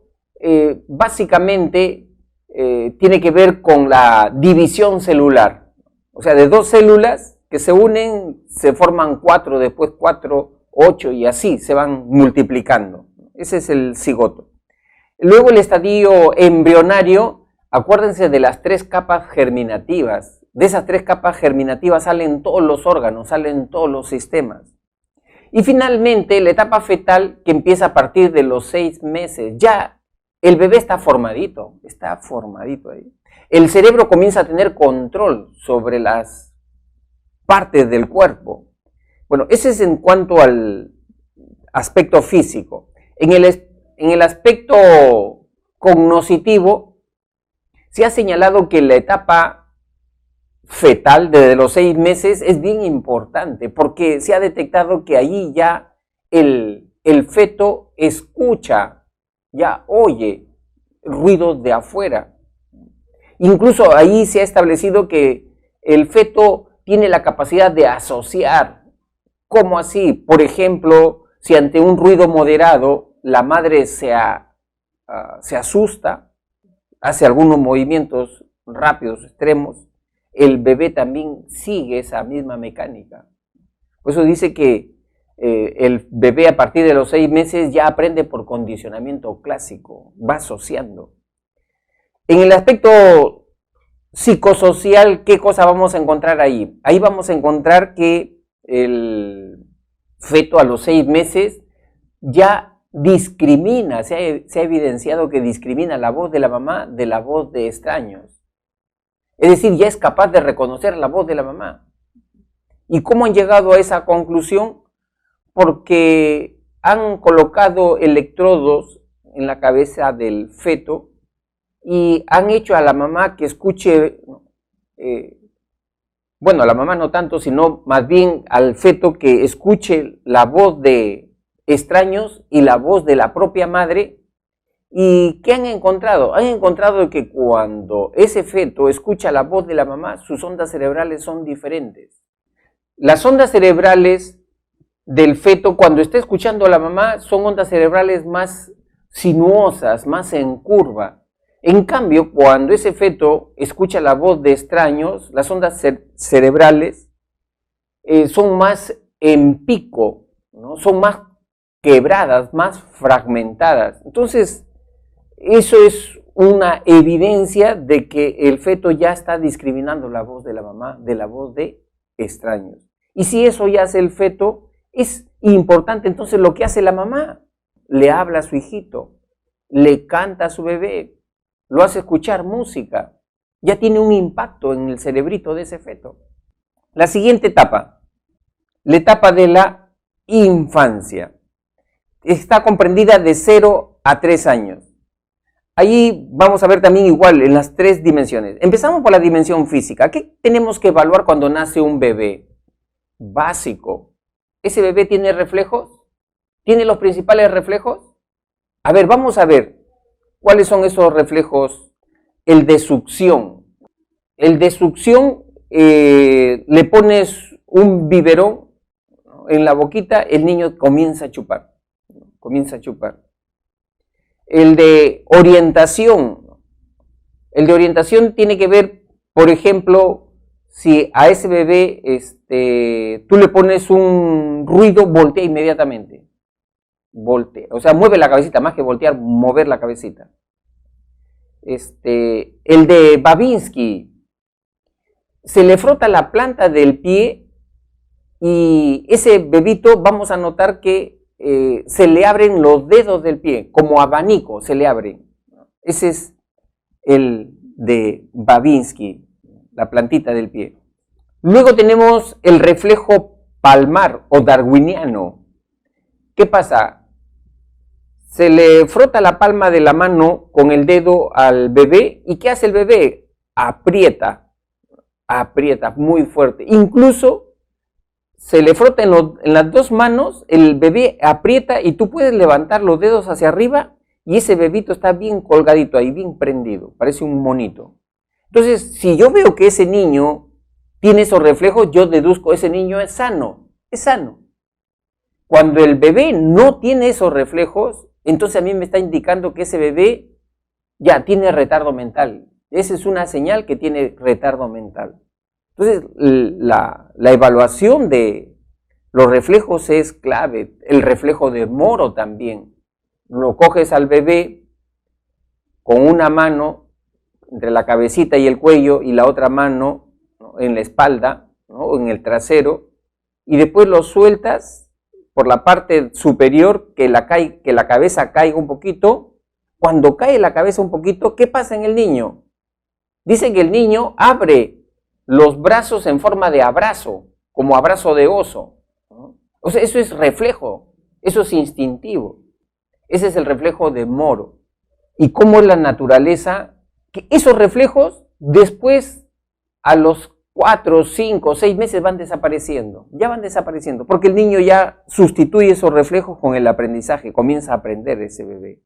básicamente tiene que ver con la división celular. O sea, de 2 células que se unen, se forman 4, después 4, 8 y así se van multiplicando. Ese es el cigoto. Luego el estadio embrionario, acuérdense de las 3 capas germinativas. De esas 3 capas germinativas salen todos los órganos, salen todos los sistemas. Y finalmente la etapa fetal, que empieza a partir de los 6 meses. Ya el bebé está formadito ahí. El cerebro comienza a tener control sobre las partes del cuerpo. Bueno, ese es en cuanto al aspecto físico. En el aspecto cognoscitivo, se ha señalado que la etapa fetal desde los 6 meses es bien importante porque se ha detectado que ahí ya el feto escucha, ya oye ruidos de afuera. Incluso ahí se ha establecido que el feto tiene la capacidad de asociar. ¿Cómo así? Por ejemplo, si ante un ruido moderado la madre se asusta, hace algunos movimientos rápidos, extremos, el bebé también sigue esa misma mecánica. Por eso dice que el bebé a partir de los 6 meses ya aprende por condicionamiento clásico, va asociando. En el aspecto psicosocial, ¿qué cosa vamos a encontrar ahí? Ahí vamos a encontrar que el feto a los 6 meses ya discrimina, se ha evidenciado que discrimina la voz de la mamá de la voz de extraños. Es decir, ya es capaz de reconocer la voz de la mamá. ¿Y cómo han llegado a esa conclusión? Porque han colocado electrodos en la cabeza del feto y han hecho a la mamá que escuche, bueno, a la mamá no tanto, sino más bien al feto que escuche la voz de extraños y la voz de la propia madre. ¿Y qué han encontrado? Han encontrado que cuando ese feto escucha la voz de la mamá, sus ondas cerebrales son diferentes. Las ondas cerebrales del feto, cuando está escuchando a la mamá, son ondas cerebrales más sinuosas, más en curva. En cambio, cuando ese feto escucha la voz de extraños, las ondas cerebrales son más en pico, ¿no? Son más quebradas, más fragmentadas. Entonces, eso es una evidencia de que el feto ya está discriminando la voz de la mamá de la voz de extraños. Y si eso ya hace el feto, es importante entonces lo que hace la mamá. Le habla a su hijito, le canta a su bebé, lo hace escuchar música. Ya tiene un impacto en el cerebrito de ese feto. La siguiente etapa, la etapa de la infancia, está comprendida de 0 a 3 años. Ahí vamos a ver también igual en las 3 dimensiones. Empezamos por la dimensión física. ¿Qué tenemos que evaluar cuando nace un bebé? Básico. ¿Ese bebé tiene reflejos? ¿Tiene los principales reflejos? A ver, vamos a ver cuáles son esos reflejos. El de succión. El de succión, le pones un biberón en la boquita, el niño comienza a chupar. Comienza a chupar. El de orientación. El de orientación tiene que ver, por ejemplo, si a ese bebé tú le pones un ruido, voltea inmediatamente. Voltea. O sea, mueve la cabecita, más que voltear, mover la cabecita. El de Babinski. Se le frota la planta del pie y ese bebito, vamos a notar que se le abren los dedos del pie, como abanico se le abren. Ese es el de Babinski, la plantita del pie. Luego tenemos el reflejo palmar o darwiniano. ¿Qué pasa? Se le frota la palma de la mano con el dedo al bebé, ¿y qué hace el bebé? Aprieta muy fuerte. Incluso se le frota en las dos manos, el bebé aprieta y tú puedes levantar los dedos hacia arriba y ese bebito está bien colgadito ahí, bien prendido, parece un monito. Entonces, si yo veo que ese niño tiene esos reflejos, yo deduzco ese niño es sano, es sano. Cuando el bebé no tiene esos reflejos, entonces a mí me está indicando que ese bebé ya tiene retardo mental. Esa es una señal que tiene retardo mental. Entonces, la evaluación de los reflejos es clave. El reflejo de Moro también. Lo coges al bebé con una mano entre la cabecita y el cuello y la otra mano, ¿no?, en la espalda, ¿no?, o en el trasero, y después lo sueltas por la parte superior, que la cabeza caiga un poquito. Cuando cae la cabeza un poquito, ¿qué pasa en el niño? Dicen que el niño abre los brazos en forma de abrazo, como abrazo de oso, ¿no? O sea, eso es reflejo, eso es instintivo. Ese es el reflejo de Moro. Y cómo es la naturaleza, que esos reflejos después, a los 4, 5, 6 meses van desapareciendo, ya van desapareciendo, porque el niño ya sustituye esos reflejos con el aprendizaje, comienza a aprender ese bebé.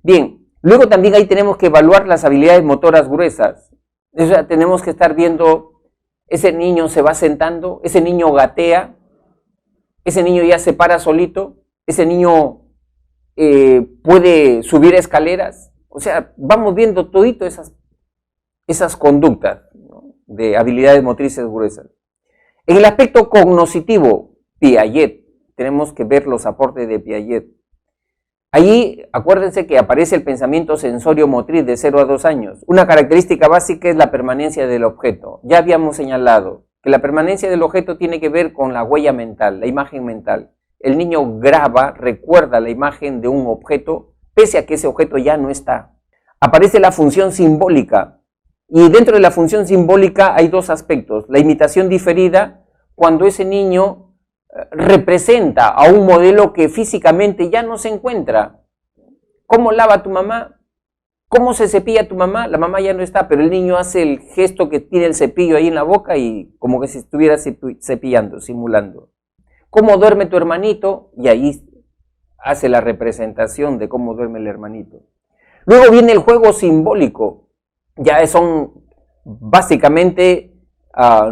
Bien, luego también ahí tenemos que evaluar las habilidades motoras gruesas. O sea, tenemos que estar viendo, ese niño se va sentando, ese niño gatea, ese niño ya se para solito, ese niño puede subir escaleras. O sea, vamos viendo todito esas conductas, ¿no?, de habilidades motrices gruesas. En el aspecto cognoscitivo, Piaget, tenemos que ver los aportes de Piaget. Allí, acuérdense que aparece el pensamiento sensorio-motriz de 0 a 2 años. Una característica básica es la permanencia del objeto. Ya habíamos señalado que la permanencia del objeto tiene que ver con la huella mental, la imagen mental. El niño graba, recuerda la imagen de un objeto, pese a que ese objeto ya no está. Aparece la función simbólica, y dentro de la función simbólica hay dos aspectos. La imitación diferida, cuando ese niño representa a un modelo que físicamente ya no se encuentra. ¿Cómo lava tu mamá? ¿Cómo se cepilla tu mamá? La mamá ya no está, pero el niño hace el gesto que tiene el cepillo ahí en la boca y como que si estuviera cepillando, simulando. ¿Cómo duerme tu hermanito? Y ahí hace la representación de cómo duerme el hermanito. Luego viene el juego simbólico. Ya son básicamente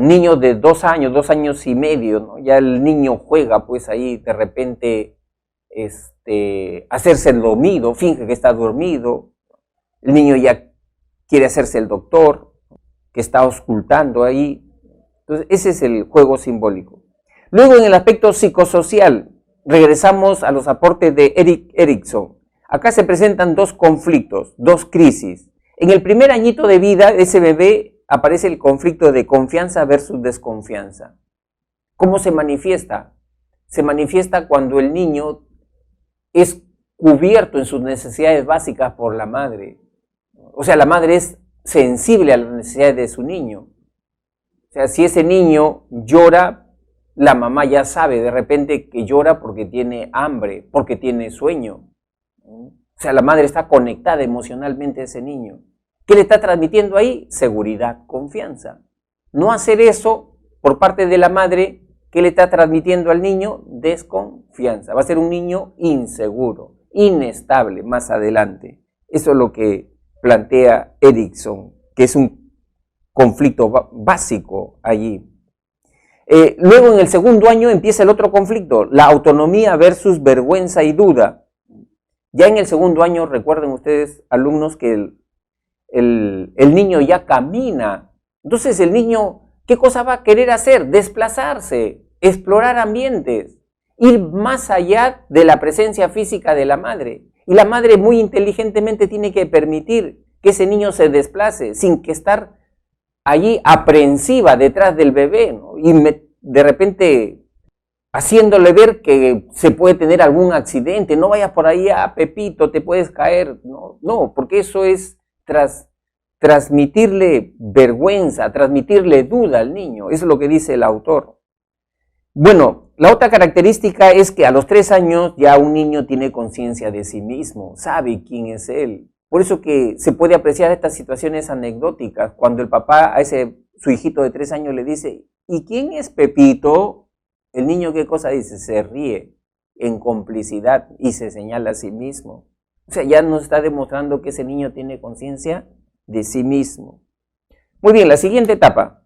niños de 2 años, 2 años y medio, ¿no? Ya el niño juega pues ahí de repente hacerse el dormido, finge que está dormido. El niño ya quiere hacerse el doctor, que está auscultando ahí. Entonces ese es el juego simbólico. Luego en el aspecto psicosocial, regresamos a los aportes de Erik Erikson. Acá se presentan dos conflictos, dos crisis. En el primer añito de vida de ese bebé aparece el conflicto de confianza versus desconfianza. ¿Cómo se manifiesta? Se manifiesta cuando el niño es cubierto en sus necesidades básicas por la madre. O sea, la madre es sensible a las necesidades de su niño. O sea, si ese niño llora, la mamá ya sabe de repente que llora porque tiene hambre, porque tiene sueño. O sea, la madre está conectada emocionalmente a ese niño. ¿Qué le está transmitiendo ahí? Seguridad, confianza. No hacer eso por parte de la madre, ¿qué le está transmitiendo al niño? Desconfianza. Va a ser un niño inseguro, inestable más adelante. Eso es lo que plantea Erikson, que es un conflicto básico allí. Luego en el segundo año empieza el otro conflicto, la autonomía versus vergüenza y duda. Ya en el segundo año, recuerden ustedes, alumnos, que el niño ya camina. Entonces el niño, ¿qué cosa va a querer hacer? Desplazarse, explorar ambientes, ir más allá de la presencia física de la madre. Y la madre muy inteligentemente tiene que permitir que ese niño se desplace sin que estar allí aprensiva detrás del bebé, ¿no? Y de repente haciéndole ver que se puede tener algún accidente. No vayas por ahí, Pepito, te puedes caer. No, porque eso es transmitirle vergüenza, transmitirle duda al niño. Eso es lo que dice el autor. Bueno, la otra característica es que a los 3 años ya un niño tiene conciencia de sí mismo, sabe quién es él. Por eso que se puede apreciar estas situaciones anecdóticas, cuando el papá a su hijito de 3 años le dice, ¿y quién es Pepito? El niño, ¿qué cosa dice? Se ríe en complicidad y se señala a sí mismo. O sea, ya nos está demostrando que ese niño tiene conciencia de sí mismo. Muy bien, la siguiente etapa.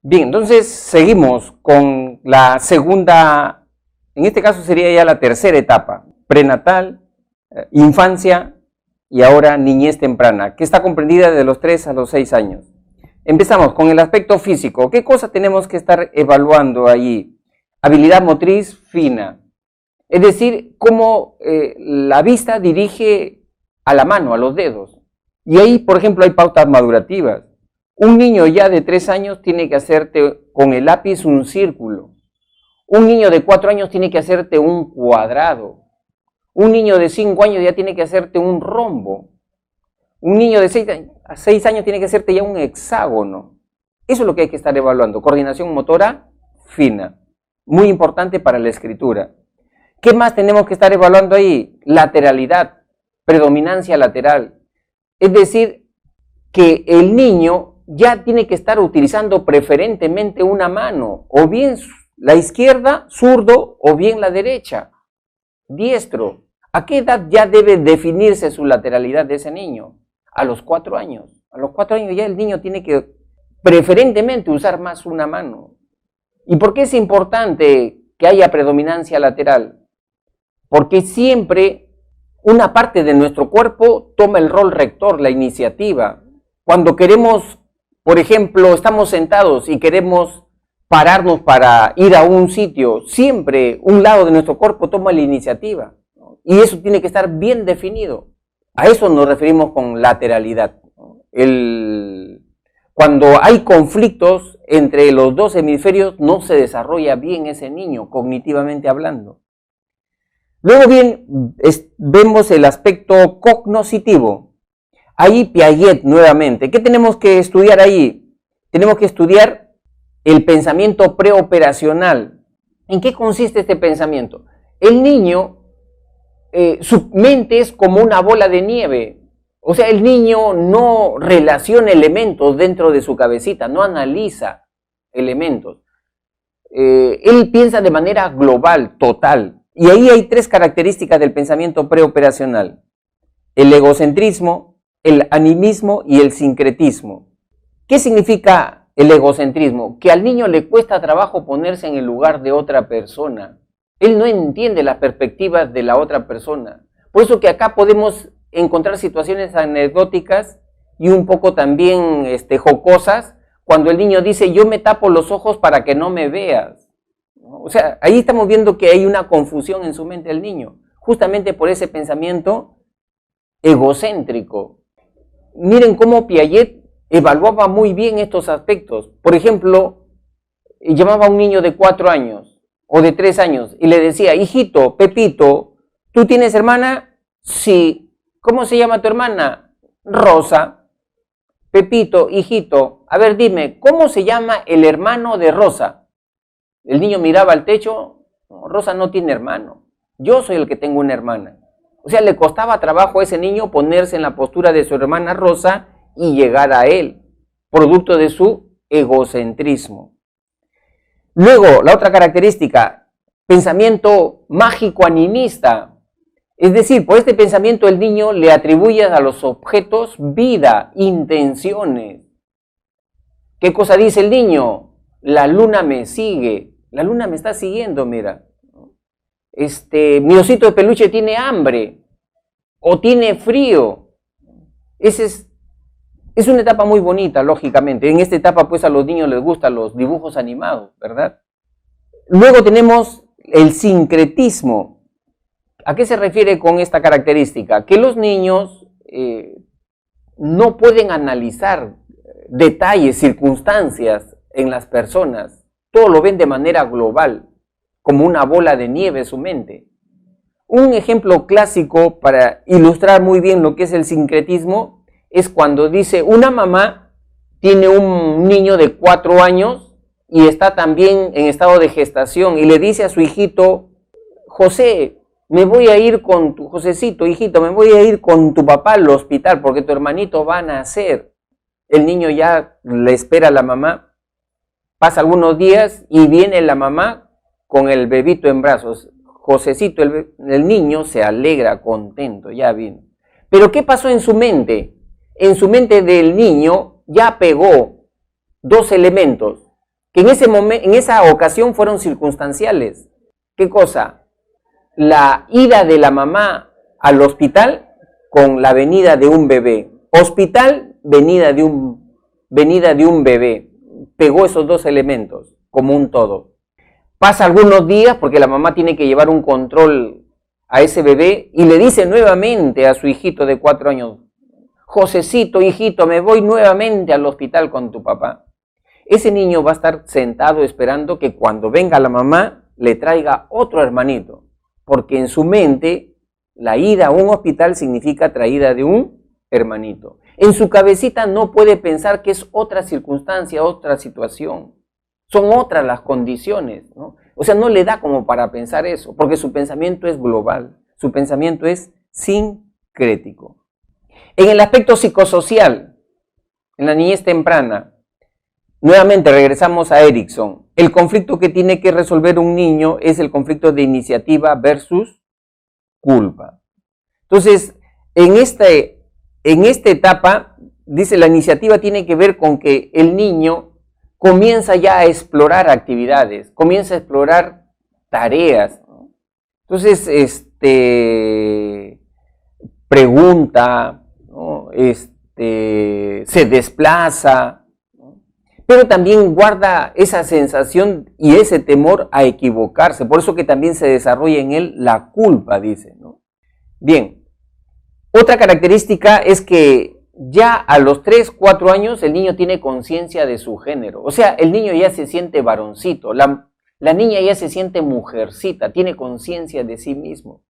Bien, entonces seguimos con la segunda, en este caso sería ya la tercera etapa, prenatal, infancia y ahora niñez temprana, que está comprendida de los 3 a los 6 años. Empezamos con el aspecto físico. ¿Qué cosa tenemos que estar evaluando allí? Habilidad motriz fina, es decir, cómo la vista dirige a la mano, a los dedos. Y ahí, por ejemplo, hay pautas madurativas. Un niño ya de 3 años tiene que hacerte con el lápiz un círculo. Un niño de 4 años tiene que hacerte un cuadrado. Un niño de 5 años ya tiene que hacerte un rombo. Un niño de 6 años tiene que hacerte ya un hexágono. Eso es lo que hay que estar evaluando. Coordinación motora fina. Muy importante para la escritura. ¿Qué más tenemos que estar evaluando ahí? Lateralidad, predominancia lateral. Es decir, que el niño ya tiene que estar utilizando preferentemente una mano, o bien la izquierda, zurdo, o bien la derecha, diestro. ¿A qué edad ya debe definirse su lateralidad de ese niño? A los 4 años. A los 4 años ya el niño tiene que preferentemente usar más una mano. ¿Y por qué es importante que haya predominancia lateral? Porque siempre una parte de nuestro cuerpo toma el rol rector, la iniciativa. Cuando queremos, por ejemplo, estamos sentados y queremos pararnos para ir a un sitio, siempre un lado de nuestro cuerpo toma la iniciativa. Y eso tiene que estar bien definido. A eso nos referimos con lateralidad. Cuando hay conflictos entre los dos hemisferios, no se desarrolla bien ese niño, cognitivamente hablando. Luego bien, vemos el aspecto cognoscitivo. Ahí Piaget nuevamente. ¿Qué tenemos que estudiar ahí? Tenemos que estudiar el pensamiento preoperacional. ¿En qué consiste este pensamiento? El niño, su mente es como una bola de nieve. O sea, el niño no relaciona elementos dentro de su cabecita, no analiza elementos. Él piensa de manera global, total. Y ahí hay 3 características del pensamiento preoperacional: el egocentrismo, el animismo y el sincretismo. ¿Qué significa el egocentrismo? Que al niño le cuesta trabajo ponerse en el lugar de otra persona. Él no entiende las perspectivas de la otra persona. Por eso que acá podemos encontrar situaciones anecdóticas y un poco también jocosas, cuando el niño dice, yo me tapo los ojos para que no me veas. O sea, ahí estamos viendo que hay una confusión en su mente del niño, justamente por ese pensamiento egocéntrico. Miren cómo Piaget evaluaba muy bien estos aspectos. Por ejemplo, llamaba a un niño de 4 años o de 3 años y le decía, hijito, Pepito, ¿tú tienes hermana? Sí. ¿Cómo se llama tu hermana? Rosa. Pepito, hijito, a ver dime, ¿cómo se llama el hermano de Rosa? El niño miraba al techo, no, Rosa no tiene hermano, yo soy el que tengo una hermana. O sea, le costaba trabajo a ese niño ponerse en la postura de su hermana Rosa y llegar a él, producto de su egocentrismo. Luego, la otra característica, pensamiento mágico animista. Es decir, por este pensamiento el niño le atribuye a los objetos vida, intenciones. ¿Qué cosa dice el niño? La luna me sigue, la luna me está siguiendo, mira. Mi osito de peluche tiene hambre o tiene frío. Es una etapa muy bonita, lógicamente. En esta etapa, pues, a los niños les gustan los dibujos animados, ¿verdad? Luego tenemos el sincretismo. ¿A qué se refiere con esta característica? Que los niños no pueden analizar detalles, circunstancias en las personas. Todo lo ven de manera global. como una bola de nieve su mente. Un ejemplo clásico para ilustrar muy bien lo que es el sincretismo es cuando dice una mamá tiene un niño de 4 años y está también en estado de gestación y le dice a su hijito, José, me voy a ir con tu, Josecito, hijito, me voy a ir con tu papá al hospital porque tu hermanito va a nacer. El niño ya le espera a la mamá, pasa algunos días y viene la mamá con el bebito en brazos. Josecito, el niño se alegra, contento, ya vino. Pero ¿qué pasó en su mente? En su mente del niño ya pegó 2 elementos que en esa ocasión fueron circunstanciales. ¿Qué cosa? La ida de la mamá al hospital con la venida de un bebé. Hospital, venida de un bebé. Pegó esos 2 elementos como un todo. Pasa algunos días porque la mamá tiene que llevar un control a ese bebé y le dice nuevamente a su hijito de 4 años, Josecito, hijito, me voy nuevamente al hospital con tu papá. Ese niño va a estar sentado esperando que cuando venga la mamá le traiga otro hermanito, porque en su mente la ida a un hospital significa traída de un hermanito. En su cabecita no puede pensar que es otra circunstancia, otra situación. Son otras las condiciones, ¿no? O sea, no le da como para pensar eso, porque su pensamiento es global, su pensamiento es sincrético. En el aspecto psicosocial, en la niñez temprana, nuevamente regresamos a Erikson. El conflicto que tiene que resolver un niño es el conflicto de iniciativa versus culpa. Entonces, en esta etapa, dice, la iniciativa tiene que ver con que el niño comienza ya a explorar actividades, comienza a explorar tareas. Entonces, pregunta, ¿no? Se desplaza, ¿no? Pero también guarda esa sensación y ese temor a equivocarse. Por eso que también se desarrolla en él la culpa, dice, ¿no? Bien, otra característica es que ya a los 3, 4 años el niño tiene conciencia de su género. O sea, el niño ya se siente varoncito, la niña ya se siente mujercita, tiene conciencia de sí mismo.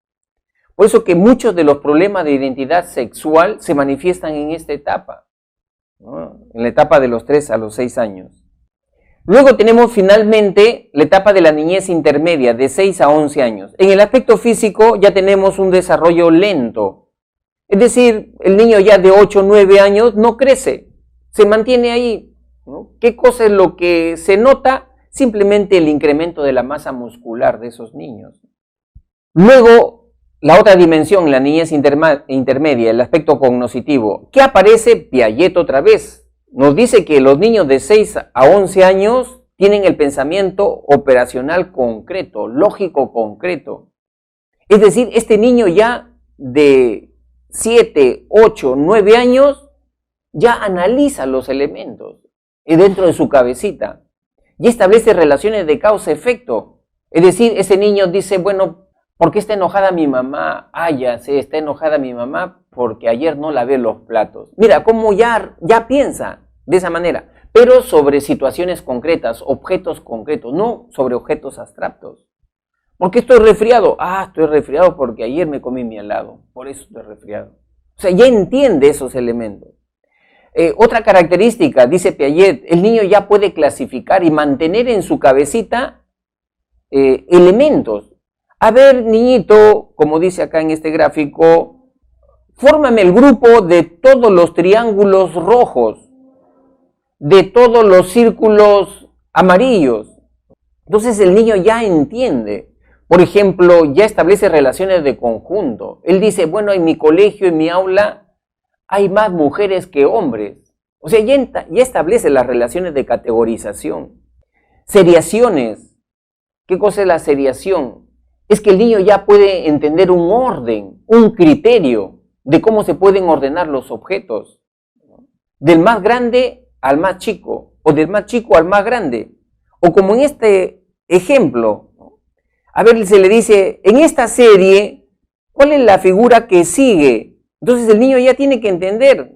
Por eso que muchos de los problemas de identidad sexual se manifiestan en esta etapa, ¿no? En la etapa de los 3 a los 6 años. Luego tenemos finalmente la etapa de la niñez intermedia, de 6 a 11 años. En el aspecto físico ya tenemos un desarrollo lento. Es decir, el niño ya de 8 o 9 años no crece, se mantiene ahí, ¿no? ¿Qué cosa es lo que se nota? Simplemente el incremento de la masa muscular de esos niños. Luego, la otra dimensión, la niñez intermedia, el aspecto cognoscitivo. ¿Qué aparece? Piaget otra vez. Nos dice que los niños de 6 a 11 años tienen el pensamiento operacional concreto, lógico concreto. Es decir, este niño ya de 7, 8, 9 años ya analiza los elementos dentro de su cabecita y establece relaciones de causa-efecto. Es decir, ese niño dice, bueno, ¿por qué está enojada mi mamá? Ah, ya sé, está enojada mi mamá porque ayer no lavé los platos. Mira, cómo ya piensa de esa manera, pero sobre situaciones concretas, objetos concretos, no sobre objetos abstractos. ¿Por qué estoy resfriado? Ah, estoy resfriado porque ayer me comí mi helado, por eso estoy resfriado. O sea, ya entiende esos elementos. Otra característica, dice Piaget, el niño ya puede clasificar y mantener en su cabecita elementos. A ver, niñito, como dice acá en este gráfico, fórmame el grupo de todos los triángulos rojos, de todos los círculos amarillos. Entonces el niño ya entiende. Por ejemplo, ya establece relaciones de conjunto. Él dice, bueno, en mi colegio, en mi aula, hay más mujeres que hombres. O sea, ya establece las relaciones de categorización. Seriaciones. ¿Qué cosa es la seriación? Es que el niño ya puede entender un orden, un criterio de cómo se pueden ordenar los objetos. Del más grande al más chico, o del más chico al más grande. O como en este ejemplo, a ver, se le dice, en esta serie, ¿cuál es la figura que sigue? Entonces el niño ya tiene que entender,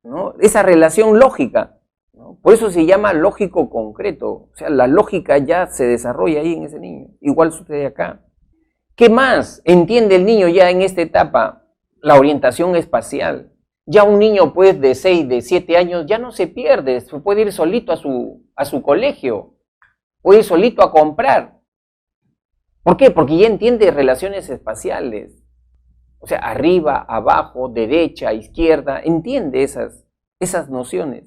¿no?, esa relación lógica, ¿no? ¿no? Por eso se llama lógico concreto. O sea, la lógica ya se desarrolla ahí en ese niño. Igual sucede acá. ¿Qué más entiende el niño ya en esta etapa? La orientación espacial. Ya un niño pues de 6, de 7 años ya no se pierde, puede ir solito a su colegio, puede ir solito a comprar. ¿Por qué? Porque ya entiende relaciones espaciales. O sea, arriba, abajo, derecha, izquierda, entiende esas nociones.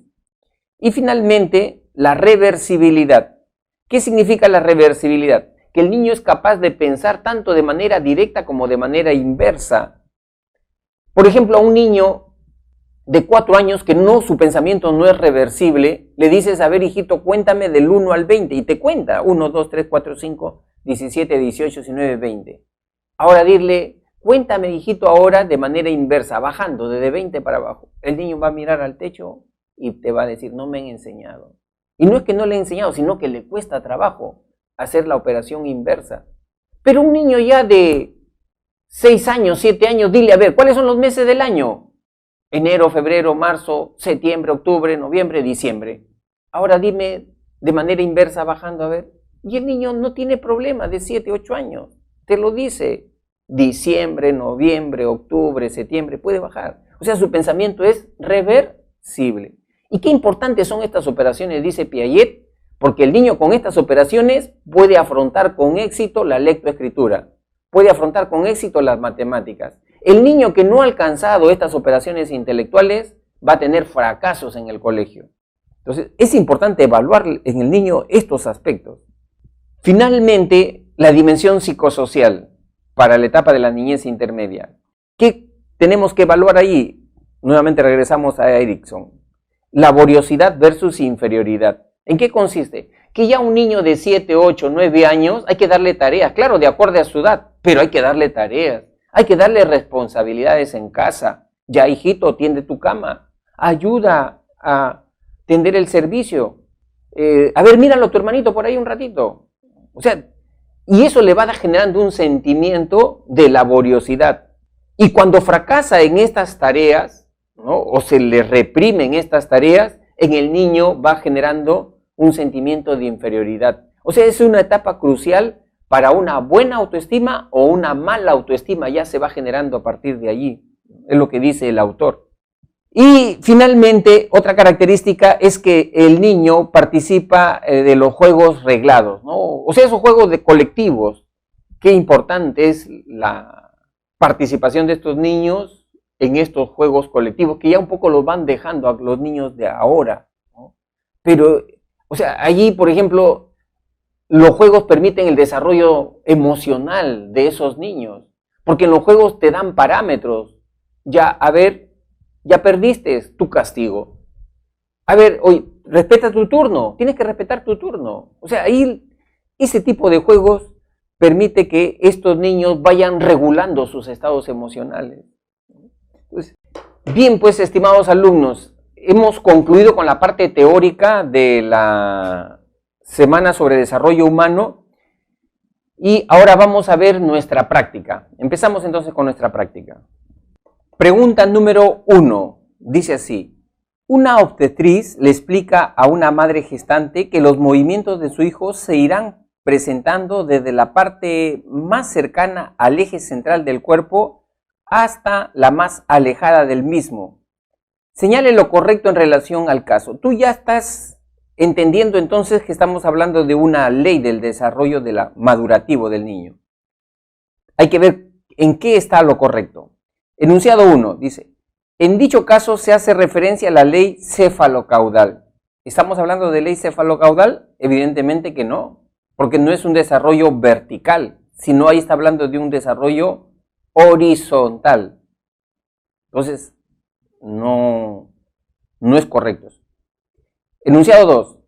Y finalmente, la reversibilidad. ¿Qué significa la reversibilidad? Que el niño es capaz de pensar tanto de manera directa como de manera inversa. Por ejemplo, a un niño de 4 años que su pensamiento no es reversible, le dices, a ver, hijito, cuéntame del 1 al 20, y te cuenta 1, 2, 3, 4, 5, 17, 18, 19, 20. Ahora dile, cuéntame, hijito, ahora de manera inversa, bajando desde 20 para abajo. El niño va a mirar al techo y te va a decir, no me han enseñado. Y no es que no le he enseñado, sino que le cuesta trabajo hacer la operación inversa. Pero un niño ya de 6 años, 7 años, dile, a ver, ¿cuáles son los meses del año? Enero, febrero, marzo, septiembre, octubre, noviembre, diciembre. Ahora dime de manera inversa bajando, a ver. Y el niño no tiene problema de 7, 8 años. Te lo dice. Diciembre, noviembre, octubre, septiembre, puede bajar. O sea, su pensamiento es reversible. ¿Y qué importantes son estas operaciones? Dice Piaget, porque el niño con estas operaciones puede afrontar con éxito la lectoescritura, puede afrontar con éxito las matemáticas. El niño que no ha alcanzado estas operaciones intelectuales va a tener fracasos en el colegio. Entonces, es importante evaluar en el niño estos aspectos. Finalmente, la dimensión psicosocial para la etapa de la niñez intermedia. ¿Qué tenemos que evaluar ahí? Nuevamente regresamos a Erikson. Laboriosidad versus inferioridad. ¿En qué consiste? Que ya un niño de 7, 8, 9 años hay que darle tareas, claro, de acuerdo a su edad, pero hay que darle tareas. Hay que darle responsabilidades en casa. Ya, hijito, tiende tu cama. Ayuda a tender el servicio. A ver, míralo a tu hermanito por ahí un ratito. O sea, y eso le va generando un sentimiento de laboriosidad. Y cuando fracasa en estas tareas, ¿no? O se le reprimen estas tareas, en el niño va generando un sentimiento de inferioridad. O sea, es una etapa crucial para una buena autoestima o una mala autoestima, ya se va generando a partir de allí, es lo que dice el autor. Y finalmente, otra característica es que el niño participa de los juegos reglados, ¿no? O sea, esos juegos de colectivos. Qué importante es la participación de estos niños en estos juegos colectivos, que ya un poco los van dejando a los niños de ahora, ¿no? Pero, o sea, allí, por ejemplo, los juegos permiten el desarrollo emocional de esos niños, porque en los juegos te dan parámetros. Ya, a ver, ya perdiste tu castigo. A ver, oye, respeta tu turno, tienes que respetar tu turno. O sea, ahí ese tipo de juegos permite que estos niños vayan regulando sus estados emocionales. Entonces, bien, pues, estimados alumnos, hemos concluido con la parte teórica de la semana sobre desarrollo humano y ahora vamos a ver nuestra práctica. Empezamos entonces con nuestra práctica. Pregunta número 1, dice así: una obstetriz le explica a una madre gestante que los movimientos de su hijo se irán presentando desde la parte más cercana al eje central del cuerpo hasta la más alejada del mismo. Señale lo correcto en relación al caso. Tú ya estás entendiendo entonces que estamos hablando de una ley del desarrollo madurativo del niño. Hay que ver en qué está lo correcto. Enunciado 1 dice: en dicho caso se hace referencia a la ley cefalocaudal. ¿Estamos hablando de ley cefalocaudal? Evidentemente que no, porque no es un desarrollo vertical, sino ahí está hablando de un desarrollo horizontal. Entonces, no es correcto. Enunciado 2.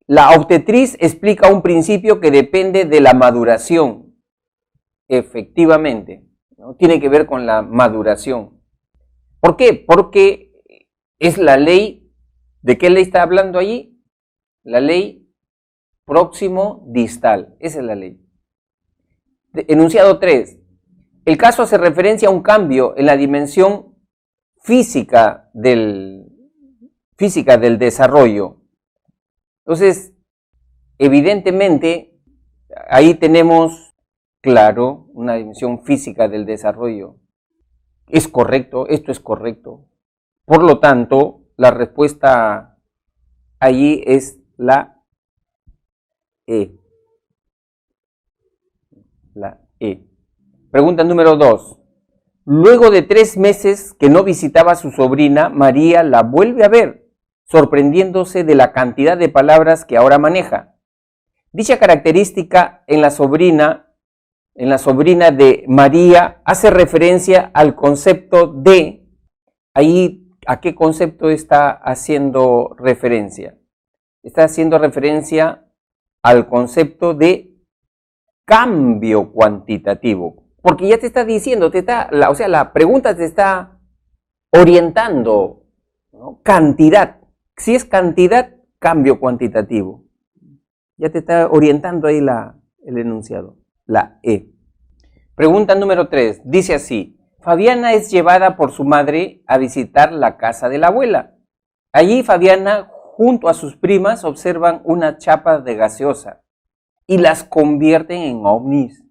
La obstetriz explica un principio que depende de la maduración. Efectivamente, ¿no? Tiene que ver con la maduración. ¿Por qué? Porque es la ley. ¿De qué ley está hablando allí? La ley próximo distal. Esa es la ley. Enunciado 3. El caso hace referencia a un cambio en la dimensión física del desarrollo. Entonces, evidentemente, ahí tenemos, claro, una dimensión física del desarrollo. Es correcto, esto es correcto. Por lo tanto, la respuesta allí es la E. La E. Pregunta número 2. Luego de 3 meses que no visitaba a su sobrina, María la vuelve a ver, sorprendiéndose de la cantidad de palabras que ahora maneja. Dicha característica en la sobrina de María hace referencia al concepto de, ahí, ¿a qué concepto está haciendo referencia? Está haciendo referencia al concepto de cambio cuantitativo, porque ya te está diciendo, la pregunta te está orientando, ¿no? Cantidad. Si es cantidad, cambio cuantitativo. Ya te está orientando ahí el enunciado, la E. Pregunta número 3, dice así: Fabiana es llevada por su madre a visitar la casa de la abuela. Allí Fabiana, junto a sus primas, observan una chapa de gaseosa y las convierten en ovnis,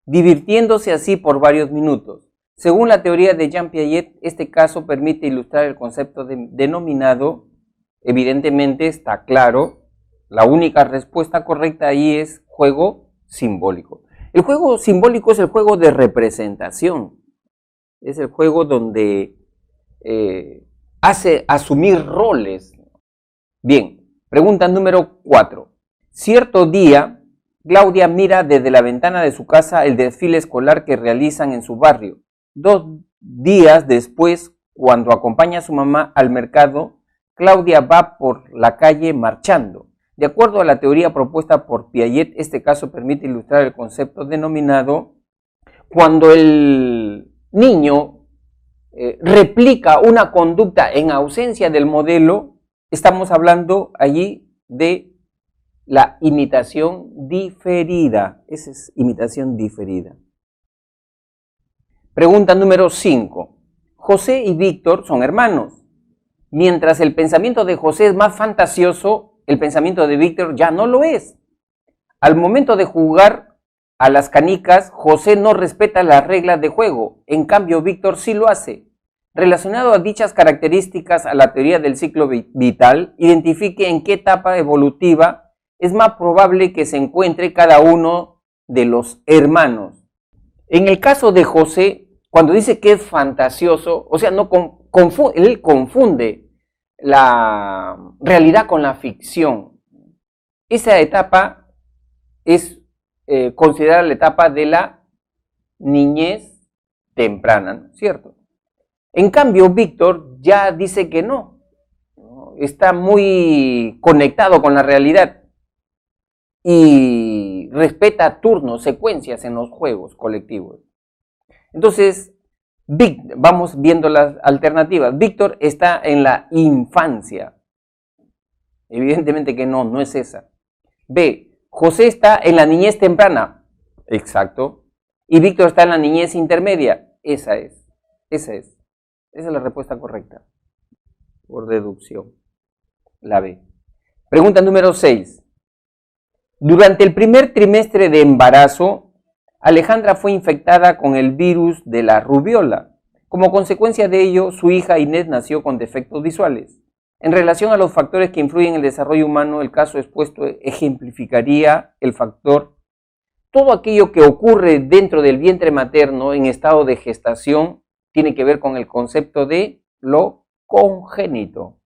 divirtiéndose así por varios minutos. Según la teoría de Jean Piaget, este caso permite ilustrar el concepto denominado, evidentemente está claro, la única respuesta correcta ahí es juego simbólico. El juego simbólico es el juego de representación, es el juego donde hace asumir roles. Bien, pregunta número 4. Cierto día, Claudia mira desde la ventana de su casa el desfile escolar que realizan en su barrio. 2 días después, cuando acompaña a su mamá al mercado, Claudia va por la calle marchando. De acuerdo a la teoría propuesta por Piaget, este caso permite ilustrar el concepto denominado cuando el niño replica una conducta en ausencia del modelo. Estamos hablando allí de la imitación diferida. Esa es imitación diferida. Pregunta número 5. José y Víctor son hermanos. Mientras el pensamiento de José es más fantasioso, el pensamiento de Víctor ya no lo es. Al momento de jugar a las canicas, José no respeta las reglas de juego. En cambio, Víctor sí lo hace. Relacionado a dichas características a la teoría del ciclo vital, identifique en qué etapa evolutiva es más probable que se encuentre cada uno de los hermanos. En el caso de José, cuando dice que es fantasioso, o sea, él confunde la realidad con la ficción. Esa etapa es considerada la etapa de la niñez temprana, ¿no? ¿Cierto? En cambio, Víctor ya dice que no, está muy conectado con la realidad y respeta turnos, secuencias en los juegos colectivos. Entonces, vamos viendo las alternativas. Víctor está en la infancia. Evidentemente que no es esa. B, José está en la niñez temprana. Exacto. Y Víctor está en la niñez intermedia. Esa es la respuesta correcta. Por deducción. La B. Pregunta número 6. Durante el primer trimestre de embarazo, Alejandra fue infectada con el virus de la rubiola. Como consecuencia de ello, su hija Inés nació con defectos visuales. En relación a los factores que influyen en el desarrollo humano, el caso expuesto ejemplificaría el factor. Todo aquello que ocurre dentro del vientre materno en estado de gestación tiene que ver con el concepto de lo congénito.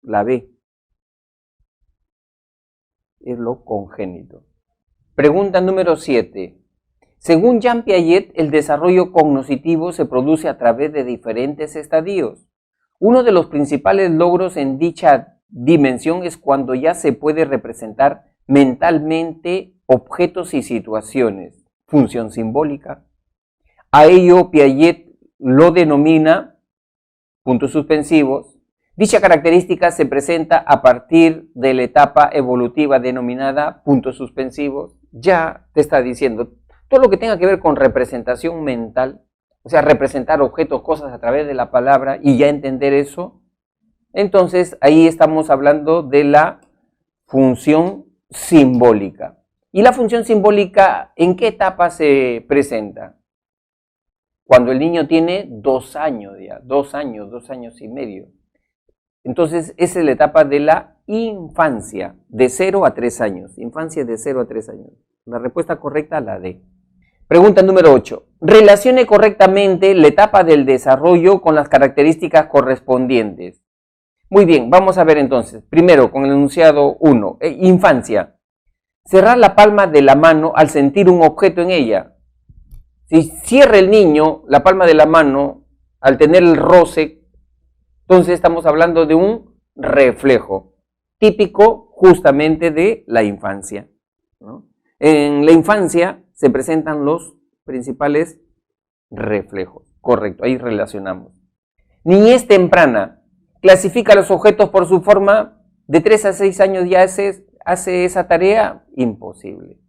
La B. Es lo congénito. Pregunta número 7. Según Jean Piaget, el desarrollo cognoscitivo se produce a través de diferentes estadios. Uno de los principales logros en dicha dimensión es cuando ya se puede representar mentalmente objetos y situaciones, función simbólica. A ello Piaget lo denomina puntos suspensivos. Dicha característica se presenta a partir de la etapa evolutiva denominada puntos suspensivos. Ya te está diciendo todo lo que tenga que ver con representación mental, o sea, representar objetos, cosas a través de la palabra y ya entender eso. Entonces, ahí estamos hablando de la función simbólica. ¿Y la función simbólica en qué etapa se presenta? Cuando el niño tiene 2 años ya, 2 años y medio. Entonces, esa es la etapa de la infancia, de 0 a 3 años. Infancia de 0 a 3 años. La respuesta correcta, la D. Pregunta número 8. Relacione correctamente la etapa del desarrollo con las características correspondientes. Muy bien, vamos a ver entonces. Primero, con el enunciado 1. Infancia. Cerrar la palma de la mano al sentir un objeto en ella. Si cierra el niño la palma de la mano al tener el roce, entonces estamos hablando de un reflejo típico justamente de la infancia, ¿no? En la infancia se presentan los principales reflejos. Correcto, ahí relacionamos. Niñez temprana. Clasifica los objetos por su forma. De 3 a 6 años ya hace esa tarea. Imposible,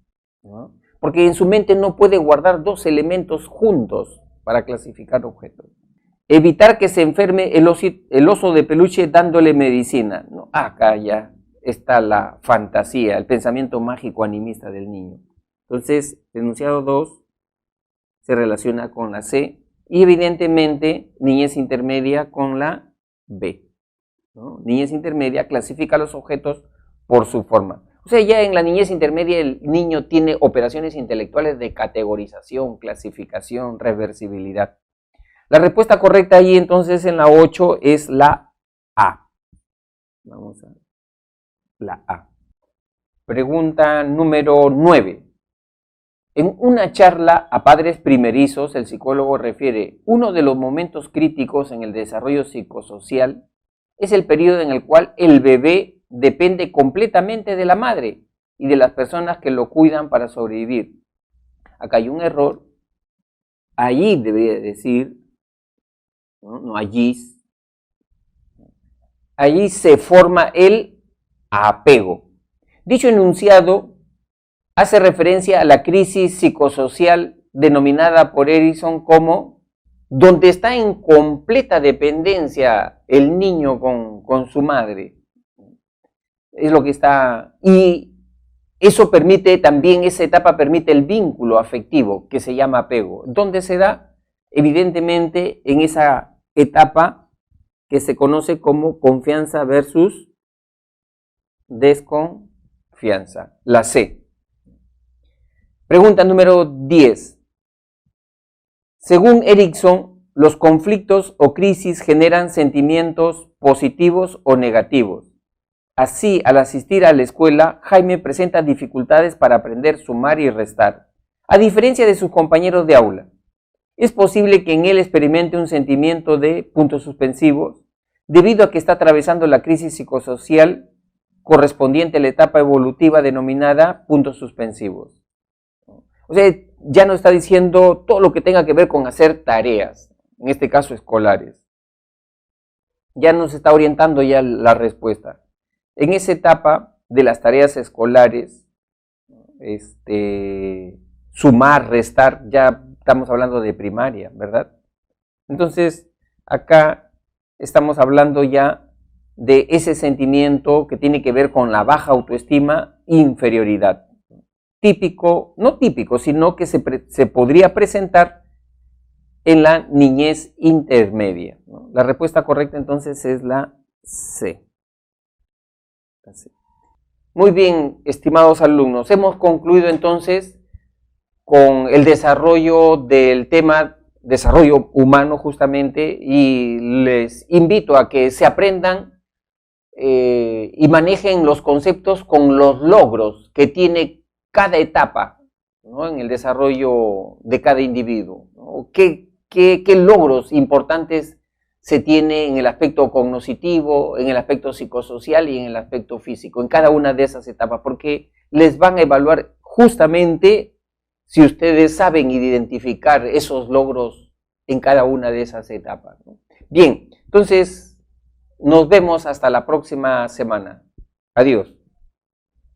¿no? Porque en su mente no puede guardar 2 elementos juntos para clasificar objetos. Evitar que se enferme el oso de peluche dándole medicina. No, acá ya está la fantasía, el pensamiento mágico animista del niño. Entonces, el enunciado 2 se relaciona con la C y evidentemente niñez intermedia con la B, ¿no? Niñez intermedia clasifica los objetos por su forma. O sea, ya en la niñez intermedia el niño tiene operaciones intelectuales de categorización, clasificación, reversibilidad. La respuesta correcta ahí entonces en la 8 es la A. Vamos a ver. La A. Pregunta número 9. En una charla a padres primerizos, el psicólogo refiere: uno de los momentos críticos en el desarrollo psicosocial es el periodo en el cual el bebé depende completamente de la madre y de las personas que lo cuidan para sobrevivir. Acá hay un error. Allí debería decir, no allí. Allí se forma el apego. Dicho enunciado hace referencia a la crisis psicosocial denominada por Erickson como donde está en completa dependencia el niño con su madre. Es lo que está, y eso permite también, esa etapa permite el vínculo afectivo que se llama apego. ¿Dónde se da? Evidentemente en esa etapa que se conoce como confianza versus desconfianza, la C. Pregunta número 10. Según Erickson, los conflictos o crisis generan sentimientos positivos o negativos. Así, al asistir a la escuela, Jaime presenta dificultades para aprender sumar y restar, a diferencia de sus compañeros de aula. Es posible que en él experimente un sentimiento de puntos suspensivos, debido a que está atravesando la crisis psicosocial correspondiente a la etapa evolutiva denominada puntos suspensivos. O sea, ya no está diciendo todo lo que tenga que ver con hacer tareas, en este caso escolares. Ya nos está orientando ya la respuesta. En esa etapa de las tareas escolares, sumar, restar, ya estamos hablando de primaria, ¿verdad? Entonces, acá estamos hablando ya de ese sentimiento que tiene que ver con la baja autoestima, inferioridad. Típico, no típico, sino que se podría presentar en la niñez intermedia, ¿no? La respuesta correcta entonces es la C. Muy bien, estimados alumnos, hemos concluido entonces con el desarrollo del tema desarrollo humano justamente, y les invito a que se aprendan y manejen los conceptos con los logros que tiene cada etapa, ¿no?, en el desarrollo de cada individuo, ¿no? ¿Qué logros importantes se tiene en el aspecto cognoscitivo, en el aspecto psicosocial y en el aspecto físico, en cada una de esas etapas, porque les van a evaluar justamente si ustedes saben identificar esos logros en cada una de esas etapas, ¿no? Bien, entonces nos vemos hasta la próxima semana. Adiós.